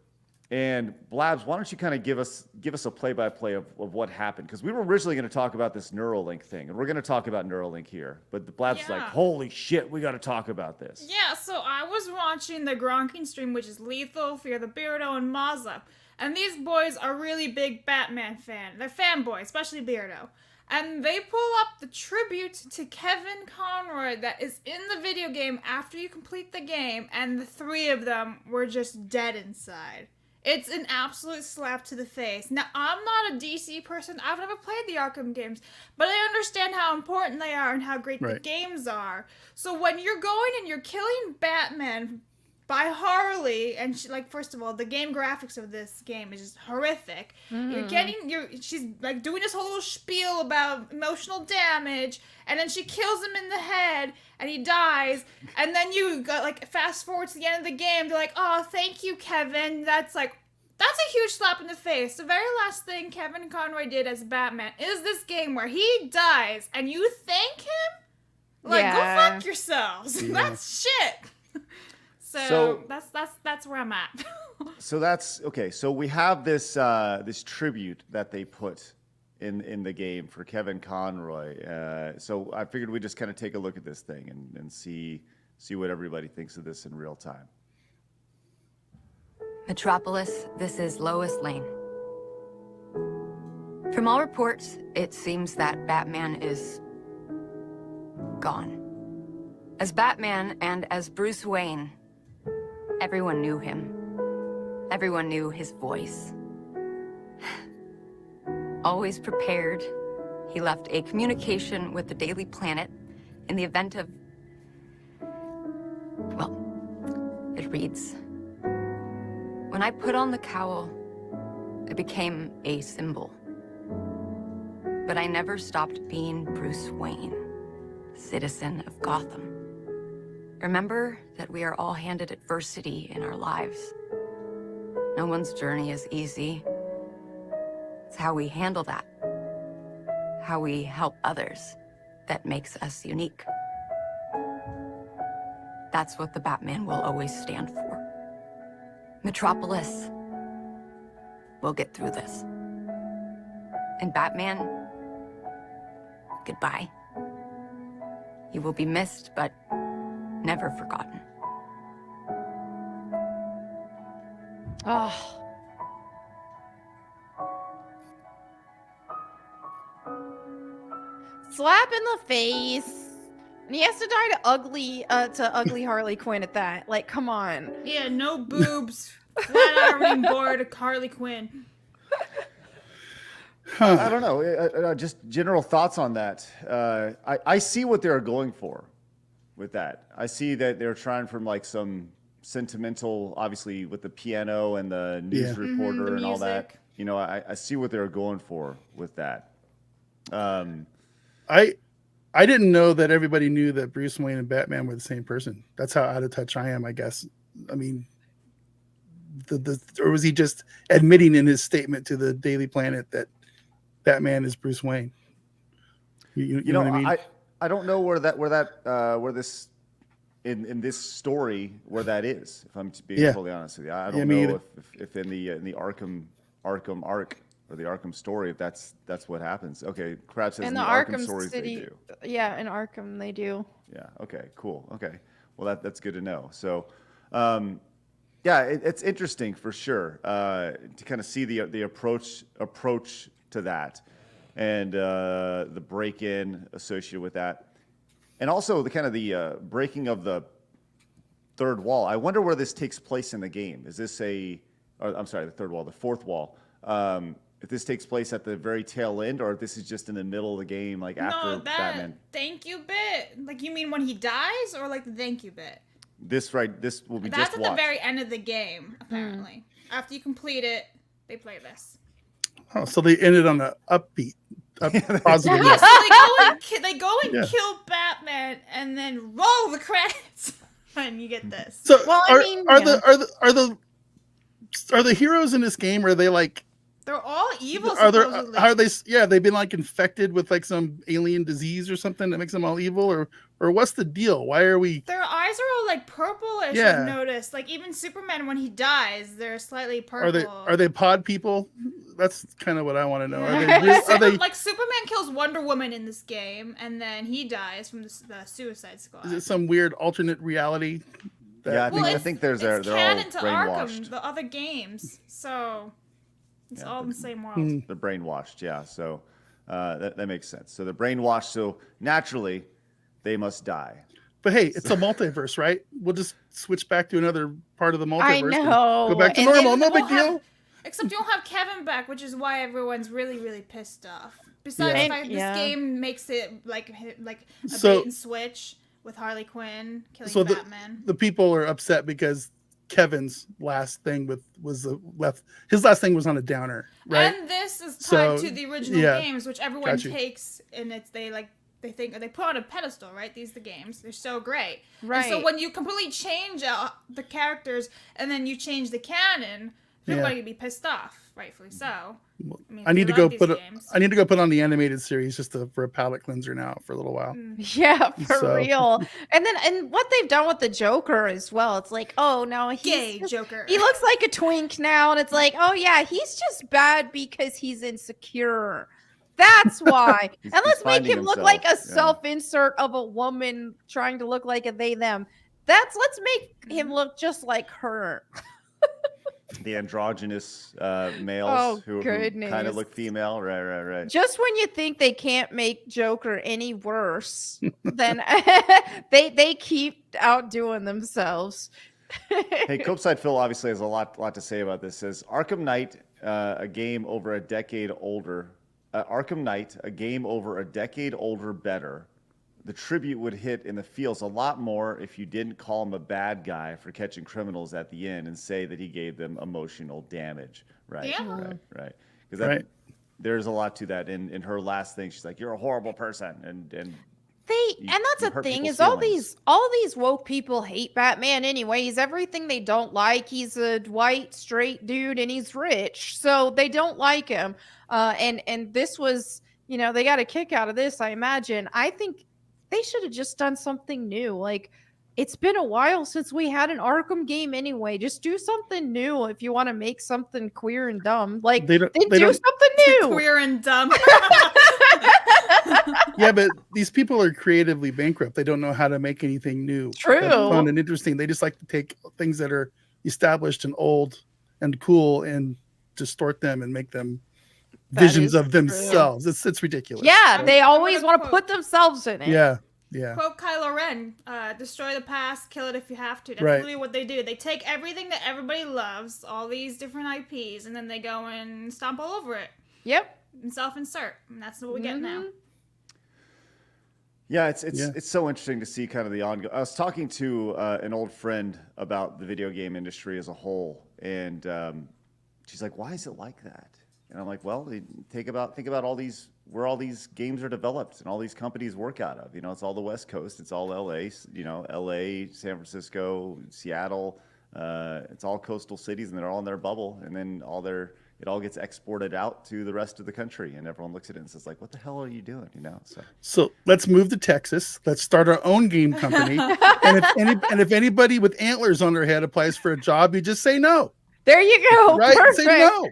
And Blabs, why don't you kind of give us a play-by-play of what happened? Because we were originally going to talk about this Neuralink thing, and we're going to talk about Neuralink here. But the Blabs is like, holy shit, we got to talk about this. Yeah, so I was watching the Gronking stream, which is Lethal, Fear the Beardo, and Mazza. And these boys are really big Batman fan. They're fanboys, especially Beardo. And they pull up the tribute to Kevin Conroy that is in the video game after you complete the game, and the three of them were just dead inside. It's an absolute slap to the face. Now, I'm not a DC person. I've never played the Arkham games, but I understand how important they are and how great the games are. So when you're going and you're killing Batman by Harley, and first of all, the game graphics of this game is just horrific. She's like doing this whole little spiel about emotional damage, and then she kills him in the head, and he dies, and then you got fast forward to the end of the game, they're like, oh, thank you, Kevin. That's a huge slap in the face. The very last thing Kevin Conroy did as Batman is this game where he dies, and you thank him? Go fuck yourselves. Yeah. That's shit. So that's where I'm at. So that's okay. So we have this this tribute that they put in the game for Kevin Conroy. So I figured we'd just kind of take a look at this thing and see what everybody thinks of this in real time. Metropolis, this is Lois Lane. From all reports, it seems that Batman is gone. As Batman and as Bruce Wayne, everyone knew him. Everyone knew his voice. Always prepared, he left a communication with the Daily Planet in the event of... Well, it reads, "When I put on the cowl, it became a symbol. But I never stopped being Bruce Wayne, citizen of Gotham. Remember that we are all handed adversity in our lives. No one's journey is easy. It's how we handle that, how we help others, that makes us unique. That's what the Batman will always stand for. Metropolis, we'll get through this. And Batman, goodbye. You will be missed, but never forgotten." Oh. Slap in the face. And he has to die to ugly Harley Quinn at that. Like, come on. Yeah, no boobs. Flat arming board Harley Quinn. I don't know. Just general thoughts on that. I see what they're going for with that. I see that they're trying from some sentimental, obviously with the piano and the news reporter and all that. You know, I see what they're going for with that. I didn't know that everybody knew that Bruce Wayne and Batman were the same person. That's how out of touch I am, I guess. I mean, or was he just admitting in his statement to the Daily Planet that Batman is Bruce Wayne? You know what I mean? I don't know where this in this story where that is. If I'm being totally honest with you, I don't know if in the Arkham arc or the Arkham story, if that's what happens. Okay, Crab says in the Arkham stories City, they do. Yeah, in Arkham they do. Yeah. Okay. Cool. Okay. Well, that's good to know. So, yeah, it's interesting for sure to kind of see the approach to that, and the break-in associated with that, and also the kind of the breaking of the third wall. I wonder where this takes place in the game. Is this the third wall, the fourth wall? If this takes place at the very tail end, or if this is just in the middle of the game, after Batman. Thank you bit. You mean when he dies, or the thank you bit? This will be That's just at the very end of the game, apparently. After you complete it, they play this. Oh, so they ended on an upbeat, positive. Yeah, so they go and kill Batman, and then roll the credits, and you get this. So, are the heroes in this game? Are they They're all evil. Are there? Supposedly. Are they? Yeah, they've been like infected with like some alien disease or something that makes them all evil, or what's the deal? Why are we? Their eyes are all like purplish. Yeah. I've noticed. Like even Superman, when he dies, they're slightly purple. Are they pod people? That's kind of what I want to know. Yeah. Are they? Like Superman kills Wonder Woman in this game, and then he dies from the Suicide Squad. Is it some weird alternate reality? Yeah, I it's think they're canon all to brainwashed. Arkham, the other games, so it's all in the same world. They're brainwashed, yeah. So that makes sense. So they're brainwashed, so naturally they must die. But hey, it's a multiverse, right? We'll just switch back to another part of the multiverse. I and know. Go back to And normal. then No we'll big deal. have- Except you don't have Kevin back, which is why everyone's really, really pissed off. Besides Yeah. the fact this game makes it like a So- bait and switch with Harley Quinn killing So Batman. the people are upset because Kevin's last thing his last thing was on a downer, right? And this is So, tied to the original yeah. games, which everyone Got you. takes, and they think they put on a pedestal, right? These are the games. They're so great. Right. And so when you completely change the characters and then you change the canon, everybody can be pissed off, rightfully so. I need to go put games. I need to go put on the animated series for a palate cleanser now for a little while. Yeah, for So- real. And what they've done with the Joker as well. It's like, oh no, he's Gay just- Joker. He looks like a twink now, and it's like, oh yeah, he's just bad because he's insecure. That's why. He's And let's make finding him look himself, like a yeah. self-insert of a woman trying to look like a they them. Let's make him look just like her. The androgynous males Oh, who kind goodness. of look female, right. Just when you think they can't make Joker any worse, then they keep outdoing themselves. Hey, Copeside Phil obviously has a lot to say about this. Says Arkham Knight, a game over a decade older. Arkham Knight, a game over a decade older, better. The tribute would hit in the feels a lot more if you didn't call him a bad guy for catching criminals at the end and say that he gave them emotional damage. Right. Yeah. Right. Because Right. there's a lot to that. In her last thing, she's like, "You're a horrible person," and And you that's the hurt thing people's is all feelings. these woke people hate Batman anyway. He's everything they don't like. He's a white straight dude and he's rich, so they don't like him. And this was, they got a kick out of this. I imagine. I think they should have just done something new. Like, it's been a while since we had an Arkham game anyway. Just do something new if you want to make something queer and dumb. Like, They then don't- they do don't- something new. Queer and dumb. Yeah, but these people are creatively bankrupt. They don't know how to make anything new. True. That's fun and interesting. They just like to take things that are established and old and cool and distort them and make them That visions is of true. themselves. It's ridiculous. Yeah, I'm they gonna always want to quote- put themselves in it. Yeah. Quote Kylo Ren, destroy the past, kill it if you have to. That's Right. literally what they do. They take everything that everybody loves, all these different IPs, and then they go and stomp all over it Yep. and self-insert. And that's what we get now. Yeah, it's so interesting to see kind of the ongoing. I was talking to an old friend about the video game industry as a whole, and she's like, "Why is it like that?" And I'm like, "Well, think about all these where all these games are developed and all these companies work out of. It's all the West Coast, it's all LA, LA, San Francisco, Seattle. It's all coastal cities, and they're all in their bubble, and then it all gets exported out to the rest of the country, and everyone looks at it and says, like, what the hell are you doing? So let's move to Texas. Let's start our own game company. and if anybody with antlers on their head applies for a job, you just say no. There you go. Right? Perfect. Say no.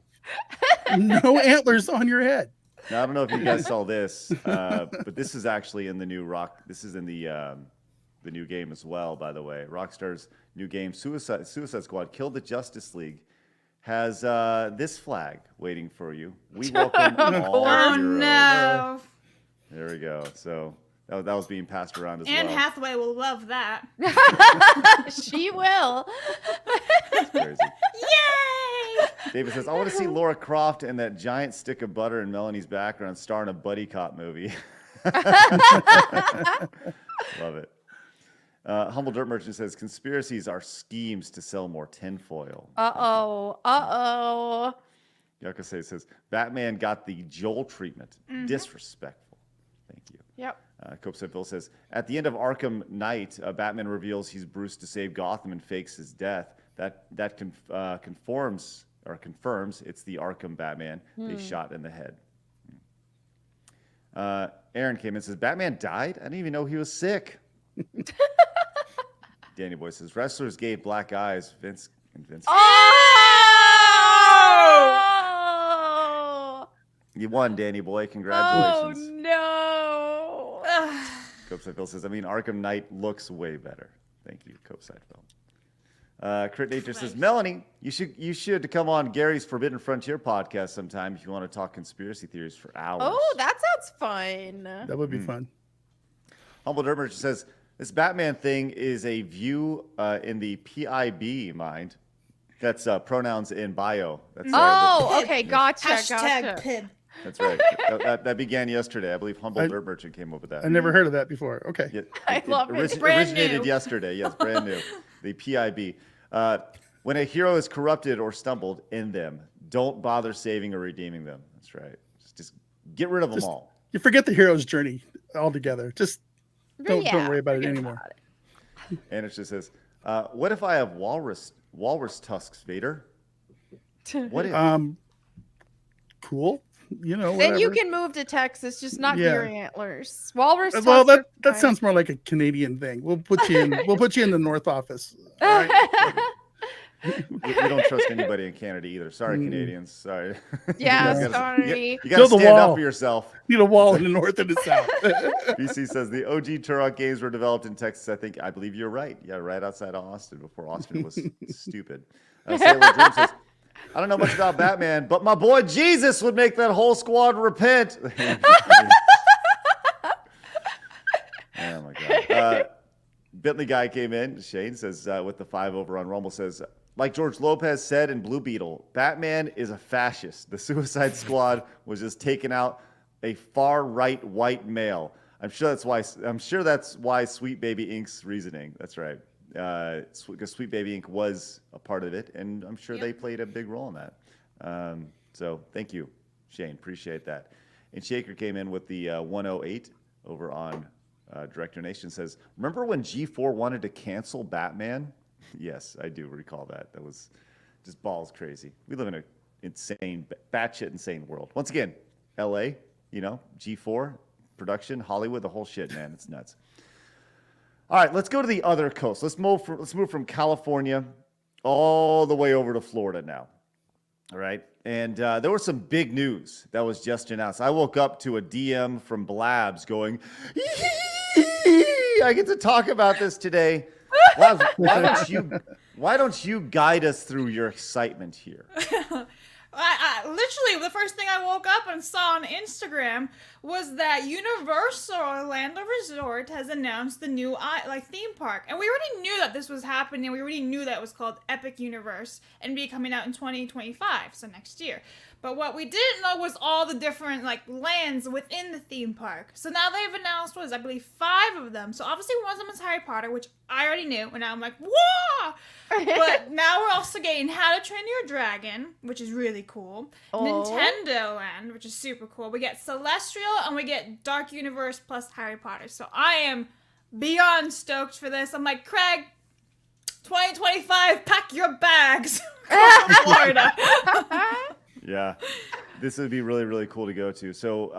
No antlers on your head. Now, I don't know if you guys saw this, but this is actually in the new This is in the new game as well, by the way. Rockstar's new game, Suicide Squad: Kill the Justice League, has this flag waiting for you. We welcome all Oh heroes. no. There we go. So that was being passed around as Anne well. Hathaway will love that. She will. That's crazy. Yay! David says, I want to see Laura Croft and that giant stick of butter in Melanie's background star in a buddy cop movie. Love it. Humble Dirt Merchant says, conspiracies are schemes to sell more tinfoil. Uh-oh. Yakase says, Batman got the Joel treatment. Disrespectful. Thank you. Yep. Cope Phil says, at the end of Arkham Knight, Batman reveals he's Bruce to save Gotham and fakes his death. That conforms or confirms it's the Arkham Batman they shot in the head. Aaron came in and says, Batman died? I didn't even know he was sick. Danny Boy says, wrestlers gave black eyes. Vince. Oh! You won, Danny Boy. Congratulations. Oh, no. Copeside Phil says, I mean, Arkham Knight looks way better. Thank you, Copeside Phil. Crit Nature says, Melanie, you should come on Gary's Forbidden Frontier podcast sometime if you want to talk conspiracy theories for hours. Oh, that sounds fun. That would be fun. Humble Dirt Merchant says, this Batman thing is a view in the PIB mind. That's pronouns in bio. That's, Okay, gotcha. Hashtag Pib. That's right. that began yesterday. I believe Humble Dirt Merchant came up with that. I never heard of that before. Okay. Yeah, I love it. It's brand originated new. yesterday. Yes, brand new. The PIB. When a hero is corrupted or stumbled in them, don't bother saving or redeeming them. That's right. Just get rid of them all. You forget the hero's journey altogether. Just don't worry about it anymore. And it just says, what if I have walrus tusks, Vader? What if? Cool. You know, Then you whatever. can move to Texas, just not Yeah. deer antlers. Walrus. Well, tusks that are fine. sounds more like a Canadian thing. We'll put you in. We'll put you in the North office. All right? We don't trust anybody in Canada either. Sorry, Canadians. Sorry. Yeah, You sorry. got to Build a stand wall. up for yourself. Need a wall in the north and the south. BC says the OG Turok games were developed in Texas. I believe you're right. Yeah, right outside of Austin before Austin was stupid. Sailor Dream says, I don't know much about Batman, but my boy Jesus would make that whole squad repent. Oh my God. Bentley guy came in. Shane says with the 5 over on Rumble says, like George Lopez said in Blue Beetle, Batman is a fascist. The Suicide Squad was just taking out a far right white male. I'm sure that's why Sweet Baby Inc.'s reasoning. That's right. Because Sweet Baby Inc. was a part of it, and I'm sure they played a big role in that. So thank you, Shane. Appreciate that. And Shaker came in with the 108 over on Director Nation. Says, remember when G4 wanted to cancel Batman? Yes, I do recall that. That was just balls crazy. We live in an insane, batshit insane world. Once again, LA, G4, production, Hollywood, the whole shit, man. It's nuts. All right, let's go to the other coast. Let's move from California all the way over to Florida now. All right, and there was some big news that was just announced. I woke up to a DM from Blabs going, I get to talk about this today. Blabs, why don't you guide us through your excitement here? I literally, the first thing I woke up and saw on Instagram was that Universal Orlando Resort has announced the new theme park, and we already knew that this was happening. We already knew that it was called Epic Universe and be coming out in 2025, so next year. But what we didn't know was all the different lands within the theme park. So now they've announced I believe 5 of them. So obviously one of them is Harry Potter, which I already knew, and now I'm like, whoa! But now we're also getting How to Train Your Dragon, which is really cool. Oh. Nintendo Land, which is super cool. We get Celestial and we get Dark Universe plus Harry Potter. So I am beyond stoked for this. I'm like, Craig, 2025, pack your bags. Go to Florida. Yeah, this would be really, really cool to go to. So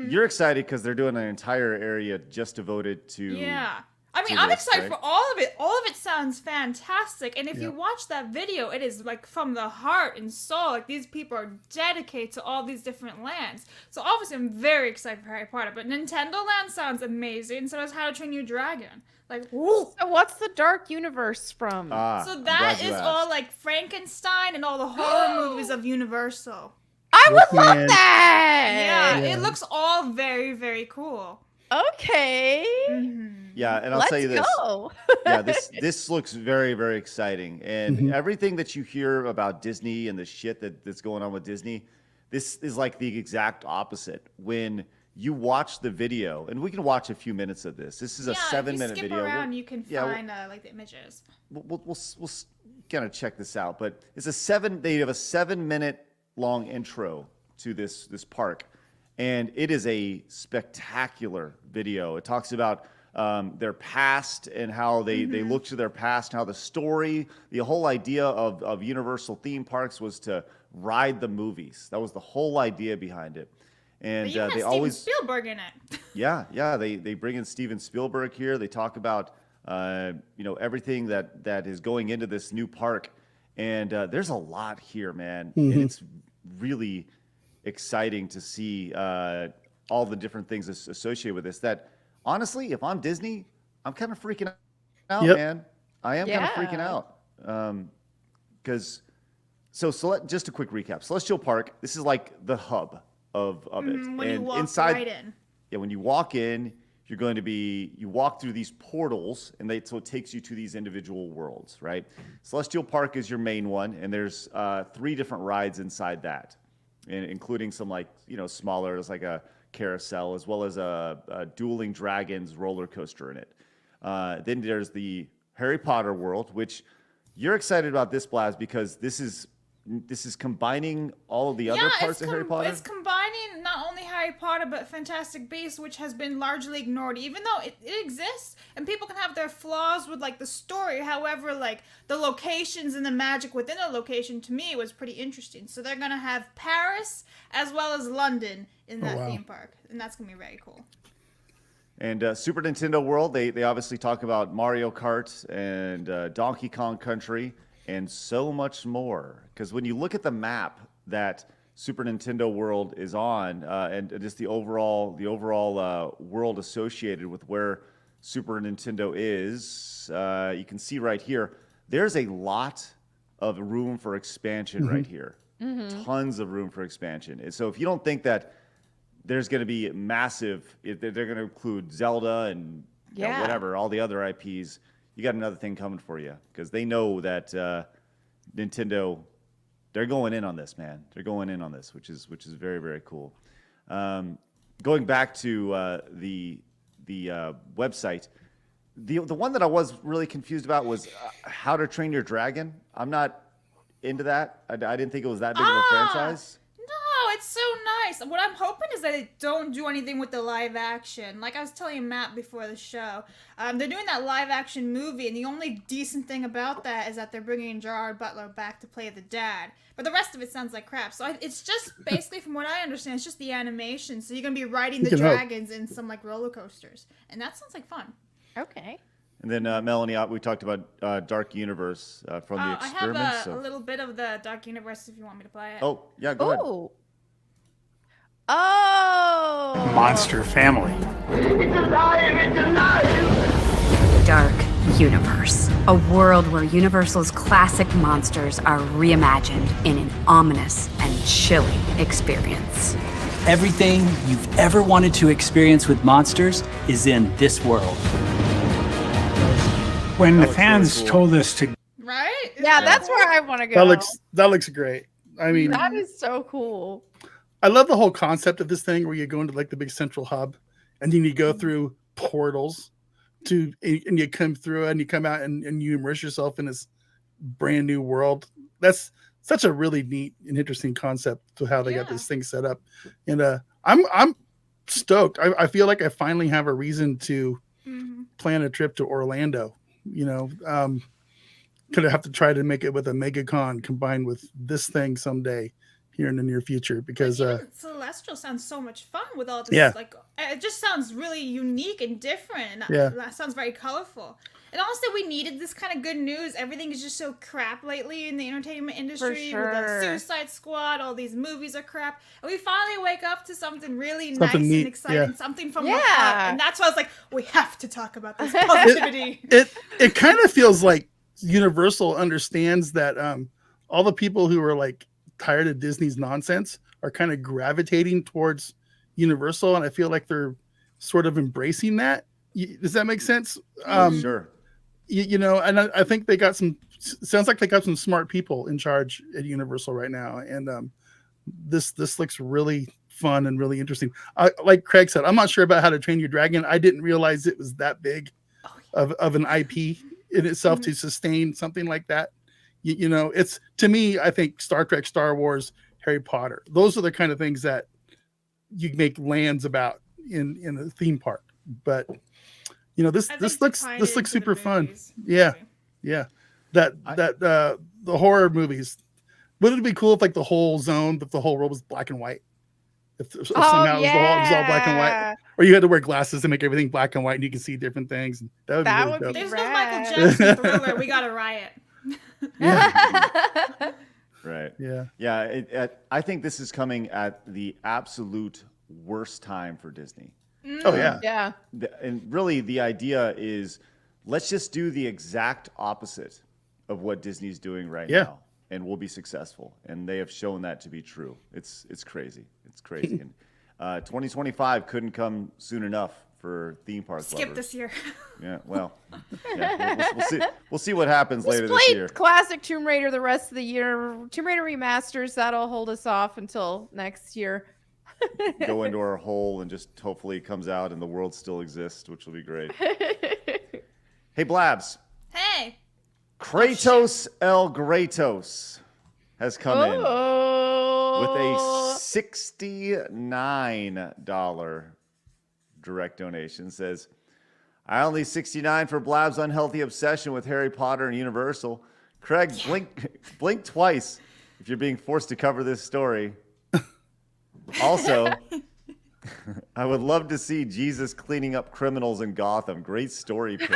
you're excited because they're doing an entire area just devoted to... Yeah. I mean, to I'm this, excited right? for all of it. All of it sounds fantastic. And if you watch that video, it is from the heart and soul. These people are dedicated to all these different lands. So obviously I'm very excited for Harry Potter. But Nintendo Land sounds amazing. So does How to Train Your Dragon. Woo! So what's the Dark Universe from? So that is all Frankenstein and all the horror movies of Universal. I would love Wolfman. that. Yeah, it looks all very, very cool. Okay. Yeah, and I'll Let's tell you this. go. Yeah, this looks very, very exciting. And everything that you hear about Disney and the shit that's going on with Disney, this is the exact opposite. When you watch the video, and we can watch a few minutes of this. This is a 7-minute if you skip video. around, you can find the images. We'll kind of check this out, but it's they have a 7-minute long intro to this park, and it is a spectacular video. It talks about their past and how they look to their past, how the story, the whole idea of Universal theme parks was to ride the movies. That was the whole idea behind it. And But you had they Steven always Spielberg in it. yeah, they bring in Steven Spielberg here. They talk about everything that is going into this new park, and there's a lot here, man. And it's really exciting to see all the different things associated with this. That honestly, if I'm Disney, I'm kind of freaking out, man. I am kind of freaking out because just a quick recap. Celestial Park. This is like the hub of it, When and you walk inside, right in. yeah, when you walk in, you're going to you walk through these portals, and so it takes you to these individual worlds, right? Celestial Park is your main one, and there's 3 different rides inside that, and including some smaller, it's like a carousel, as well as a Dueling Dragons roller coaster in it. Then there's the Harry Potter world, which you're excited about this, Blaz, because this is combining all of the other parts of Harry Potter. It's combining not only Harry Potter but Fantastic Beasts, which has been largely ignored, even though it exists and people can have their flaws with the story. However, the locations and the magic within a location, to me, was pretty interesting. So they're gonna have Paris as well as London in that theme park, and that's gonna be very cool. And Super Nintendo World, they obviously talk about Mario Kart and Donkey Kong Country and so much more. Because when you look at the map that Super Nintendo World is on, and just the overall world associated with where Super Nintendo is, you can see right here, there's a lot of room for expansion right here. Tons of room for expansion. And so if you don't think that there's going to be massive, they're going to include Zelda and whatever, all the other IPs, you got another thing coming for you, because they know that Nintendo, they're going in on this, man. They're going in on this, which is very, very cool. Going back to the website, the one that I was really confused about was How to Train Your Dragon. I'm not into that. I didn't think it was that big of a franchise. No, it's so nice. What I'm hoping is that they don't do anything with the live action. Like I was telling Matt before the show, they're doing that live action movie, and the only decent thing about that is that they're bringing Gerard Butler back to play the dad. But the rest of it sounds like crap. So it's just basically, from what I understand, it's just the animation. So you're gonna be riding the dragons in some roller coasters, and that sounds like fun. Okay. And then Melanie, we talked about Dark Universe from the experiments. I have a little bit of the Dark Universe if you want me to play it. Oh, yeah, go ahead. Oh. Monster Family. Dark Universe. A world where Universal's classic monsters are reimagined in an ominous and chilling experience. Everything you've ever wanted to experience with monsters is in this world. When the fans really cool. told us to, Right? Yeah, that's where I want to go. That looks great. I mean, that is so cool. I love the whole concept of this thing where you go into the big central hub, and then you go through portals and you come through and you come out and you immerse yourself in this brand new world. That's such a really neat and interesting concept to how they got this thing set up. And I'm stoked. I feel like I finally have a reason to plan a trip to Orlando. Could have to try to make it with a MegaCon combined with this thing someday here in the near future, because Celestial sounds so much fun with all this. It just sounds really unique and different. That sounds very colorful. And honestly, we needed this kind of good news. Everything is just so crap lately in the entertainment industry. With the Suicide Squad, all these movies are crap. And we finally wake up to something really nice and exciting, something from the heart. And that's why I was like, we have to talk about this positivity. It kind of feels like Universal understands that all the people who are tired of Disney's nonsense are kind of gravitating towards Universal, and I feel like they're sort of embracing that. Does that make sense? Sure. And I think they got sounds like they got some smart people in charge at Universal right now, and this looks really fun and really interesting. Like Craig said, I'm not sure about How to Train Your Dragon. I didn't realize it was that big of an IP in itself to sustain something like that. It's, to me, I think Star Trek, Star Wars, Harry Potter, those are the kind of things that you make lands about in a theme park. But You know, this I this think to looks tie it into the super fun. movies, Yeah, maybe. yeah. The horror movies. Wouldn't it be cool if like the whole zone, if the whole world was black and white? If somehow it was all black and white, or you had to wear glasses to make everything black and white, and you can see different things. That would be really dope. There's no Michael Jackson Thriller. We got a riot. Right. Yeah. Yeah. I think this is coming at the absolute worst time for Disney. Oh yeah. Yeah. And really, the idea is let's just do the exact opposite of what Disney's doing right now, and we'll be successful. And they have shown that to be true. It's crazy. It's crazy. And 2025 couldn't come soon enough for theme park Skip lovers. this year. Yeah. Well, yeah, we'll see. We'll see what happens later Just this play year. classic Tomb Raider the rest of the year. Tomb Raider remasters, that'll hold us off until next year. Go into our hole and just hopefully it comes out and the world still exists, which will be great. Hey, Blabs. Hey. Kratos El Gratos has come in with a Oh. $69 direct donation. Says, I only $69 for Blab's unhealthy obsession with Harry Potter and Universal. Craig, blink twice if you're being forced to cover this story. Also, I would love to see Jesus cleaning up criminals in Gotham. Great story pitch.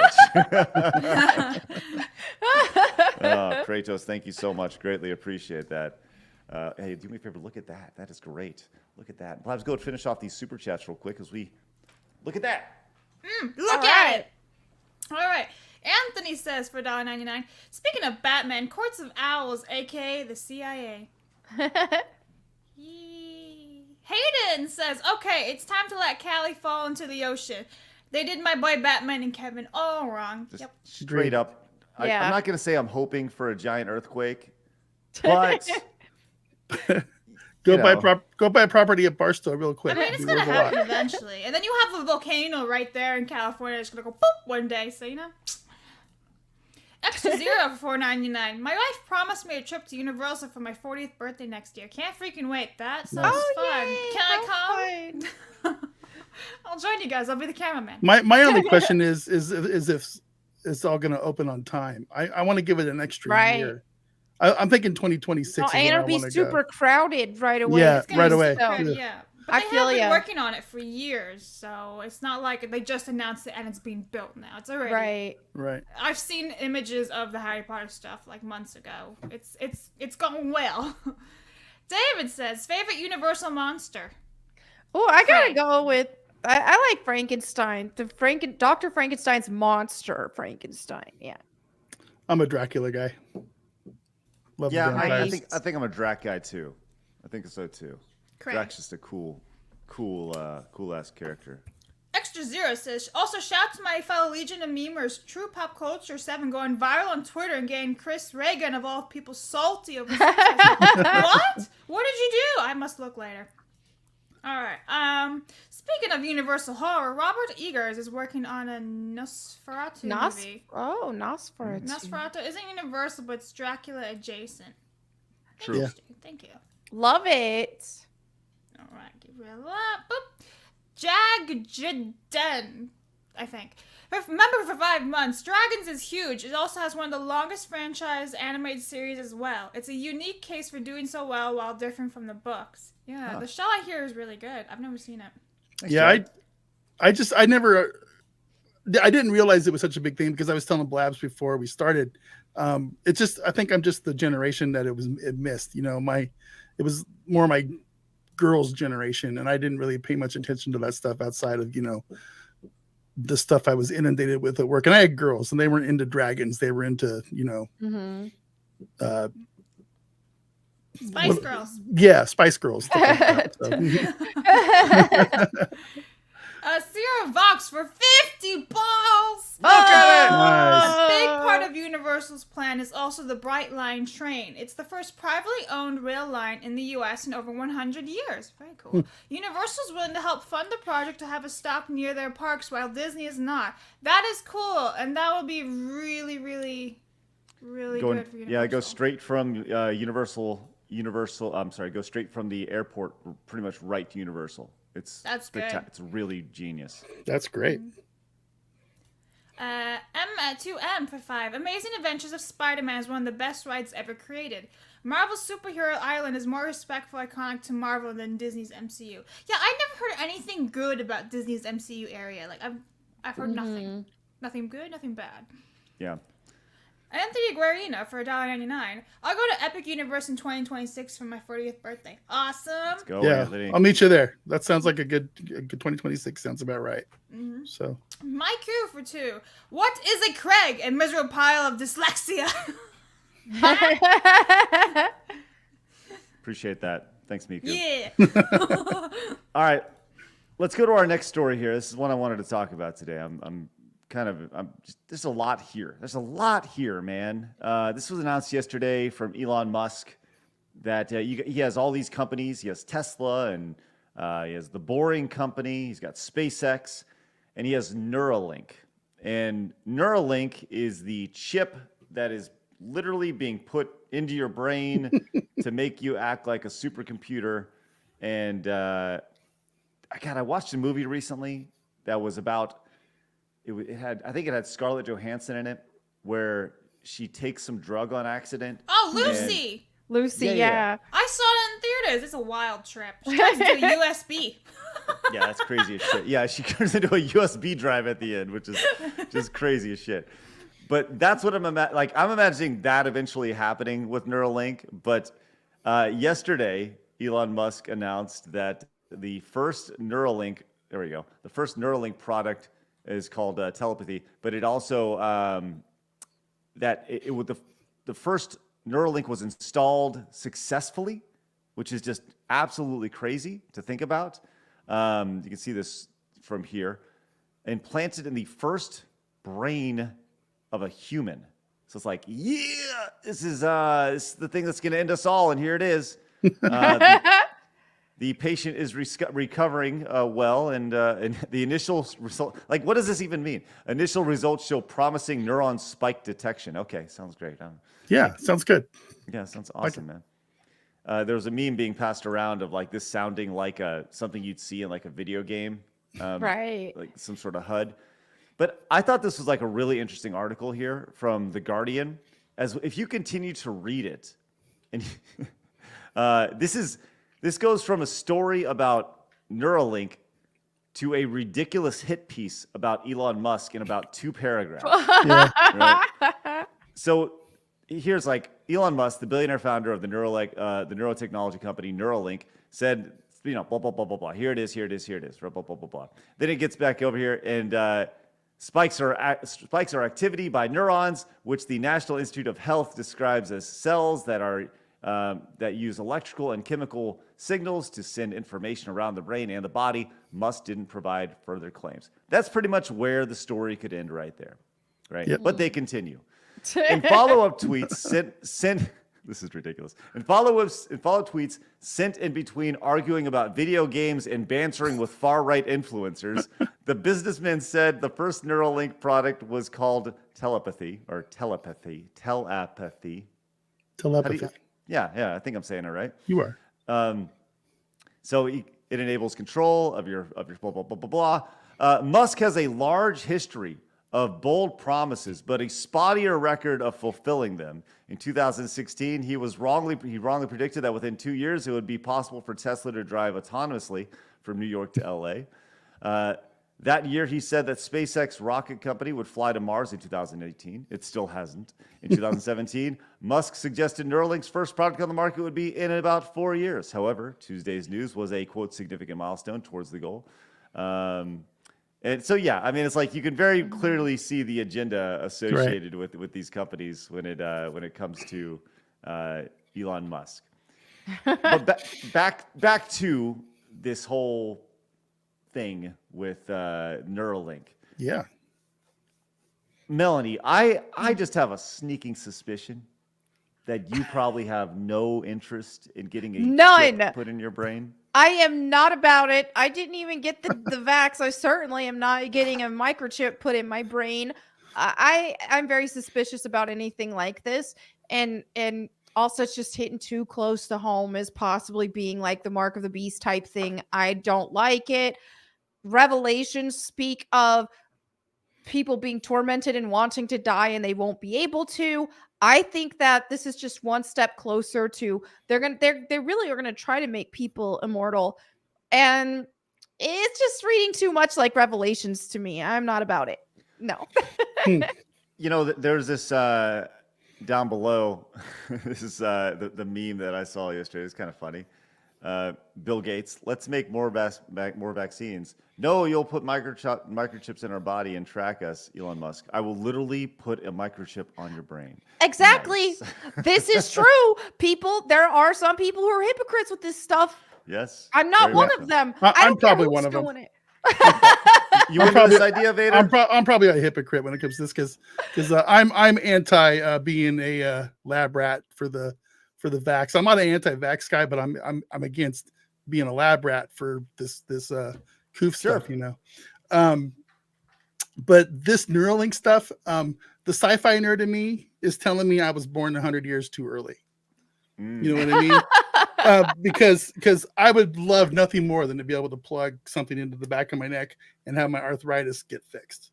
Kratos, thank you so much. Greatly appreciate that. Hey, do me a favor. Look at that. That is great. Look at that. Let's go and finish off these super chats real quick as we look at that. Look at it. All right. Anthony says for $1.99. Speaking of Batman, Courts of Owls, aka the CIA. Hayden says, okay, it's time to let Callie fall into the ocean. They did my boy Batman and Kevin all wrong. Just Yep. straight up. Yeah. I'm not going to say I'm hoping for a giant earthquake, but Go buy property at Barstow real quick. I mean, it's It'd be going to worth a lot. happen eventually. And then you have a volcano right there in California that's going to go boop one day, so you know. Extra zero for $4.99. My wife promised me a trip to Universal for my 40th birthday next year. Can't freaking wait. That sounds fun. yay, Can I come? I'll join you guys. I'll be the cameraman. My only question is if it's all going to open on time. I want to give it an extra year. I'm thinking 2026. Oh, and it'll be super crowded right away. Yeah, It's gonna right be away. super crowded, yeah. But I they feel have been ya. working on it for years, so it's not like they just announced it and it's being built now. It's already Right. I've seen images of the Harry Potter stuff like months ago. It's going well. David says favorite Universal monster. Oh, I gotta go with. I like Frankenstein. Dr. Frankenstein's monster. Frankenstein. Yeah. I'm a Dracula guy. Love the Yeah, vampires. I think I'm a Drac guy too. I think so too. Correct. Drac's just a cool ass character. Extra Zero says, also shout to my fellow Legion of Memers, True Pop Culture 7 going viral on Twitter and getting Chris Reagan of all people salty over What? What did you do? I must look later. Alright. Speaking of Universal Horror, Robert Eggers is working on a Nosferatu movie. Oh, Nosferatu. Nosferatu isn't Universal, but it's Dracula adjacent. True. Interesting. Thank you. Love it. Alright, get rid of that. Boop. Jagjiden, I think. Remember for 5 months, Dragons is huge. It also has one of the longest franchise animated series as well. It's a unique case for doing so well while different from the books. Yeah, the show I hear is really good. I've never seen it. Yeah, I didn't realize it was such a big thing because I was telling Blabs before we started. It's just I think I'm just the generation that it missed. You know, it was more my girls' generation, and I didn't really pay much attention to that stuff outside of the stuff I was inundated with at work. And I had girls, and they weren't into dragons; they were into Spice Girls. Yeah, Spice Girls. Stuff like that, so. Sierra Vox for 50 balls. Look at it! Nice. A big part of Universal's plan is also the Bright Line train. It's the first privately owned rail line in the U.S. in over 100 years. Very cool. Universal's willing to help fund the project to have a stop near their parks while Disney is not. That is cool, and that will be really, really, really good for Universal. Yeah, it goes straight from Universal. Go straight from the airport, pretty much right to Universal. That's good. It's really genius. That's great. M2M for 5. Amazing Adventures of Spider-Man is one of the best rides ever created. Marvel's Superhero Island is more respectful, iconic to Marvel than Disney's MCU. Yeah, I never heard anything good about Disney's MCU area. Like I've heard nothing. Nothing good, nothing bad. Yeah. Anthony Guarino for $1.99. I'll go to Epic Universe in 2026 for my 40th birthday. Awesome. Let's go, Yeah, Anthony. I'll meet you there. That sounds like a good 2026. Sounds about right. So Mike Q for 2. What is a Craig? A miserable pile of dyslexia. Appreciate that. Thanks, Miku. Yeah. All right, let's go to our next story here. This is one I wanted to talk about today. There's a lot here. There's a lot here, man. This was announced yesterday from Elon Musk that he has all these companies. He has Tesla, and he has the Boring Company. He's got SpaceX, and he has Neuralink. And Neuralink is the chip that is literally being put into your brain to make you act like a supercomputer. And I watched a movie recently that was about. I think it had Scarlett Johansson in it, where she takes some drug on accident. Oh, Lucy. Lucy, Yeah. I saw it in theaters. It's a wild trip. She turns into a USB. Yeah, that's crazy as shit. Yeah, she turns into a USB drive at the end, which is just crazy as shit. But that's what I'm imagining that eventually happening with Neuralink. But yesterday, Elon Musk announced that the first Neuralink product is called telepathy, but it also the first Neuralink was installed successfully, which is just absolutely crazy to think about. You can see this from here, implanted in the first brain of a human. So it's like, yeah, this is the thing that's going to end us all, and here it is. The patient is recovering well, and the initial result, like, what does this even mean? Initial results show promising neuron spike detection. Okay, sounds great. yeah, sounds good. Yeah, sounds awesome, man. There was a meme being passed around of like this sounding like something you'd see in like a video game, Right. like some sort of HUD. But I thought this was like a really interesting article here from The Guardian. As if you continue to read it, and this goes from a story about Neuralink to a ridiculous hit piece about Elon Musk in about 2 paragraphs. Right? So here's like Elon Musk, the billionaire founder of the neurotechnology company Neuralink, said, blah, blah, blah, blah, blah. Here it is, blah, blah, blah, blah, blah. Then it gets back over here, and spikes are activity by neurons, which the National Institute of Health describes as cells that use electrical and chemical signals to send information around the brain and the body. Musk didn't provide further claims. That's pretty much where the story could end right there, right? Yep. But they continue. In follow-up tweets sent this is ridiculous. In follow-up tweets sent in between arguing about video games and bantering with far-right influencers, the businessman said the first Neuralink product was called telepathy. Yeah, I think I'm saying it right. You are. So it enables control of your blah, blah, blah, blah, blah. Musk has a large history of bold promises, but a spottier record of fulfilling them. In 2016, he wrongly predicted that within 2 years, it would be possible for Tesla to drive autonomously from New York to LA. That year, he said that SpaceX rocket company would fly to Mars in 2018. It still hasn't. In 2017, Musk suggested Neuralink's first product on the market would be in about 4 years. However, Tuesday's news was a, quote, significant milestone towards the goal. And so, yeah, I mean, it's like you can very clearly see the agenda associated with these companies when it comes to Elon Musk. But back to this whole thing with Neuralink. Yeah. Melanie, I just have a sneaking suspicion that you probably have no interest in getting a chip put in your brain. I am not about it. I didn't even get the vax. I certainly am not getting a microchip put in my brain. I'm very suspicious about anything like this. And also it's just hitting too close to home as possibly being like the mark of the beast type thing. I don't like it. Revelations speak of people being tormented and wanting to die and they won't be able to. I think that this is just one step closer to they really are gonna try to make people immortal, and it's just reading too much like Revelations to me. I'm not about it. No. You know, there's this down below. This is the meme that I saw yesterday. It's kind of funny. Bill Gates, let's make more vaccines. No, you'll put microchips in our body and track us, Elon Musk. I will literally put a microchip on your brain. Exactly. Nice. This is true. There are some people who are hypocrites with this stuff. Yes. I'm not one of them. I'm probably one of them. You into this idea, Vader? I'm probably a hypocrite when it comes to this because I'm anti being a lab rat for the vax. I'm not an anti-vax guy, but I'm against being a lab rat for this coof stuff, you know. But this Neuralink stuff, the sci-fi nerd in me is telling me I was born 100 years too early. You know what I mean? Because I would love nothing more than to be able to plug something into the back of my neck and have my arthritis get fixed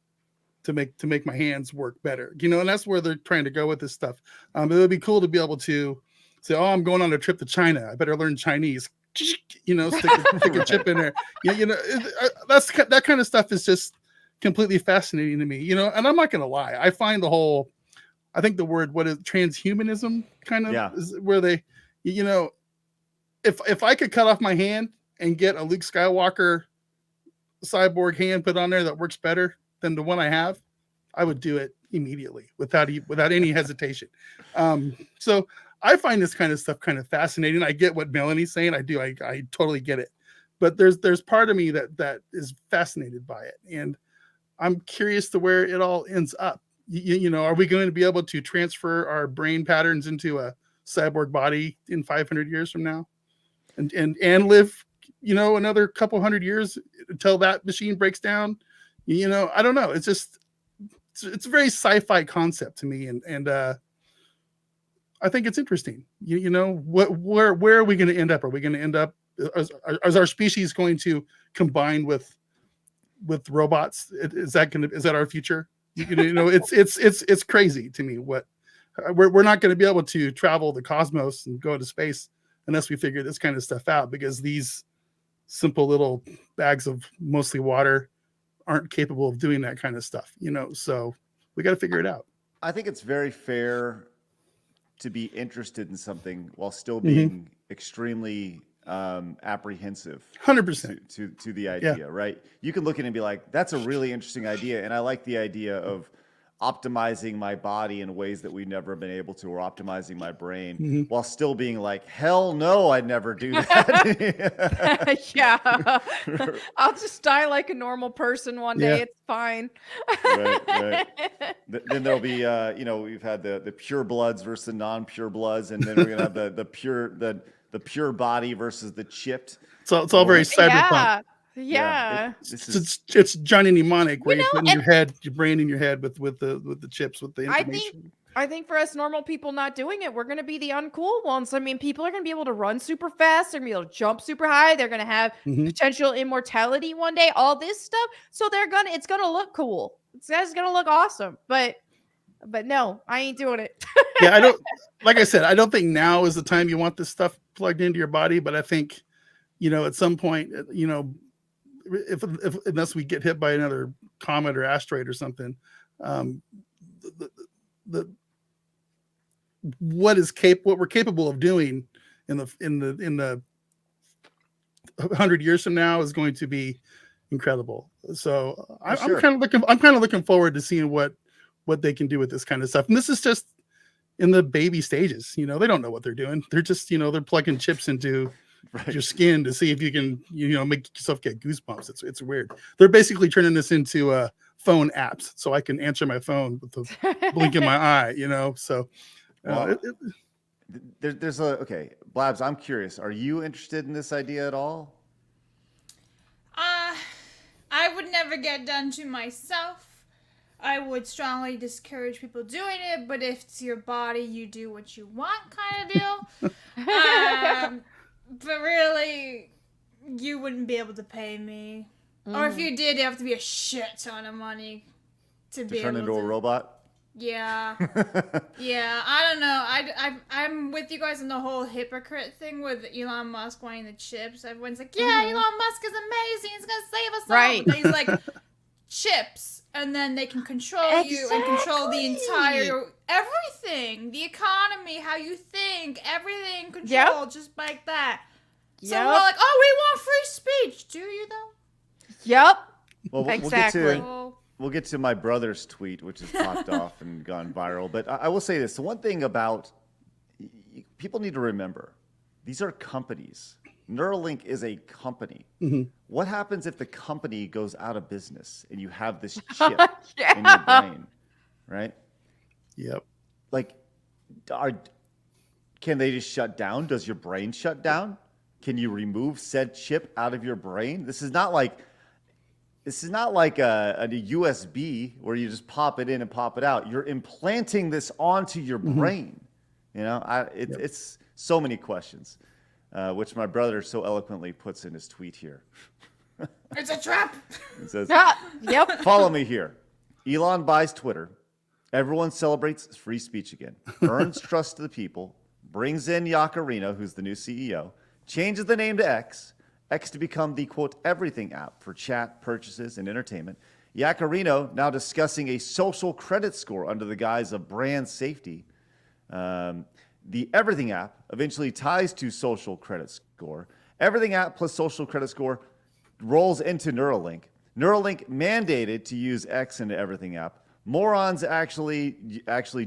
to make my hands work better. You know, and that's where they're trying to go with this stuff. It would be cool to be able to say, "Oh, I'm going on a trip to China. I better learn Chinese." You know, stick a chip in there. You know, that kind of stuff is just completely fascinating to me. You know, and I'm not gonna lie. I find I think the word transhumanism kind of is where they, you know, if I could cut off my hand and get a Luke Skywalker cyborg hand put on there that works better than the one I have, I would do it immediately without any hesitation. So I find this kind of stuff kind of fascinating. I get what Melanie's saying. I totally get it. But there's part of me that is fascinated by it, and I'm curious to where it all ends up. You know, are we going to be able to transfer our brain patterns into a cyborg body in 500 years from now, and live, you know, another couple hundred years until that machine breaks down? You know, I don't know. It's just it's a very sci-fi concept to me, and I think it's interesting. You know, where are we going to end up? Are we going to end up? Is our species going to combine with robots? Is that our future? You know, it's crazy to me. What we're not going to be able to travel the cosmos and go to space unless we figure this kind of stuff out, because these simple little bags of mostly water aren't capable of doing that kind of stuff. You know, so we got to figure it out. I think it's very fair to be interested in something while still being extremely apprehensive 100% to the idea, right? You can look at it and be like, that's a really interesting idea, and I like the idea of optimizing my body in ways that we've never been able to, or optimizing my brain, while still being like, hell no, I'd never do that. Yeah. I'll just die like a normal person one day. It's fine. Right. Then there'll be you know, we've had the pure bloods versus the non-pure bloods, and then we're gonna have the pure body versus the chipped. So it's all very cyberpunk. Yeah. It's Johnny Mnemonic, where you put in your brain in your head with the chips, with the information. I think for us normal people not doing it, we're going to be the uncool ones. I mean, people are going to be able to run super fast. They're going to be able to jump super high. They're going to have potential immortality one day, all this stuff. So it's going to look cool. It's going to look awesome. But no, I ain't doing it. Yeah, like I said, I don't think now is the time you want this stuff plugged into your body. But I think, you know, at some point, you know, if unless we get hit by another comet or asteroid or something, what we're capable of doing in the 100 years from now is going to be incredible. So I'm kind of looking forward to seeing what they can do with this kind of stuff. And this is just in the baby stages. You know, they don't know what they're doing. They're just, you know, they're plugging chips into your skin to see if you can, you know, make yourself get goosebumps. It's weird. They're basically turning this into phone apps, so I can answer my phone with the blink in my eye, you know. So there's Blabs, I'm curious, are you interested in this idea at all? I would never get done to myself. I would strongly discourage people doing it, but if it's your body, you do what you want kind of deal. But really, you wouldn't be able to pay me. Or if you did, it'd have to be a shit ton of money. to To be turn able into a to. robot? Yeah. Yeah, I don't know. I'm with you guys on the whole hypocrite thing with Elon Musk wanting the chips. Everyone's like, yeah, Elon Musk is amazing. He's going to save us all. Right. But then he's like, chips. And then they can control you and control the entire, everything. The economy, how you think, everything controlled just like that. So we're all like, oh, we want free speech. Do you, though? Yep. Well, Exactly. We'll get to my brother's tweet, which has popped off and gone viral. But I will say this. The one thing about people need to remember, these are companies. Neuralink is a company. What happens if the company goes out of business and you have this chip in your brain, right? Yep. Like, can they just shut down? Does your brain shut down? Can you remove said chip out of your brain? This is not like a USB where you just pop it in and pop it out. You're implanting this onto your brain. You know, it's so many questions, which my brother so eloquently puts in his tweet here. It's a trap. It says, Yep. follow me here. Elon buys Twitter. Everyone celebrates free speech again. Earns trust to the people. Brings in Yakarino, who's the new CEO. Changes the name to X. X to become the, quote, everything app for chat, purchases, and entertainment. Yakarino now discussing a social credit score under the guise of brand safety. The everything app eventually ties to social credit score. Everything app plus social credit score rolls into Neuralink. Neuralink mandated to use X into everything app. Morons actually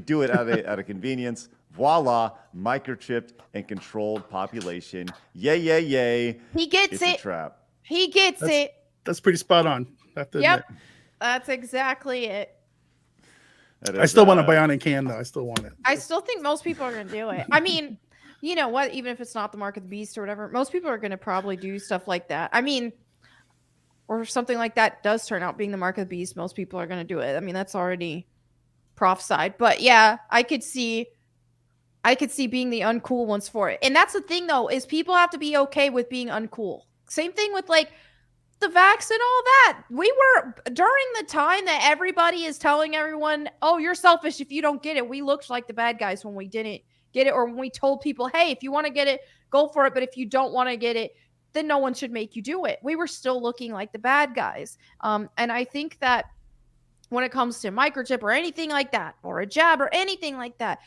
do it at a convenience. Voila, microchipped and controlled population. Yay, yay, yay. He gets It's it. a trap. He gets it. That's pretty spot on. I have to Yep. admit. That's exactly it. That I is, still want a bionic hand, though. I still want it. I still think most people are going to do it. I mean, you know what? Even if it's not the mark of the beast or whatever, most people are going to probably do stuff like that. I mean, or something like that does turn out being the mark of the beast, most people are going to do it. I mean, that's already prophesied. But yeah, I could see being the uncool ones for it. And that's the thing, though, is people have to be okay with being uncool. Same thing with like the vax and all that. We were during the time that everybody is telling everyone, oh, you're selfish if you don't get it. We looked like the bad guys when we didn't get it, or when we told people, hey, if you want to get it, go for it. But if you don't want to get it, then no one should make you do it. We were still looking like the bad guys. And I think that when it comes to microchip or anything like that, or a jab or anything like that,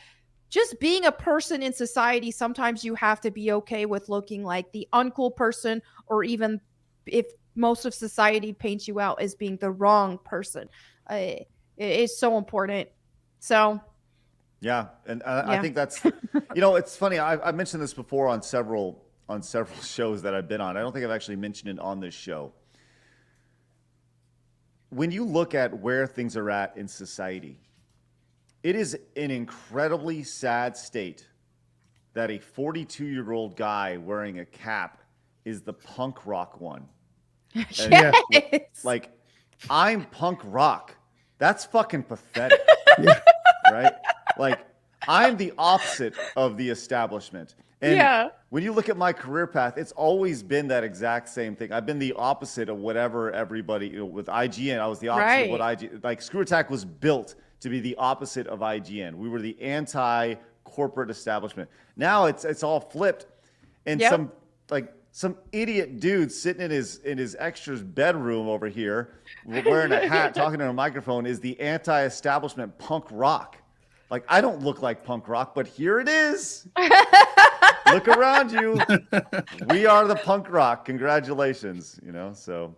just being a person in society, sometimes you have to be okay with looking like the uncool person, or even if most of society paints you out as being the wrong person. It's so important. So Yeah, and I think that's, you know, it's funny. I mentioned this before on several shows that I've been on. I don't think I've actually mentioned it on this show. When you look at where things are at in society, it is an incredibly sad state that a 42-year-old guy wearing a cap is the punk rock one. And like, I'm punk rock. That's fucking pathetic. Right? Like, I'm the opposite of the establishment. And when you look at my career path, it's always been that exact same thing. I've been the opposite of whatever everybody, you know, with IGN, I was the opposite of what IGN, like Screw Attack was built to be the opposite of IGN. We were the anti-corporate establishment. Now it's all flipped. And some idiot dude sitting in his extra's bedroom over here, wearing a hat, talking to a microphone, is the anti-establishment punk rock. Like, I don't look like punk rock, but here it is. Look around you. We are the punk rock. Congratulations. You know, so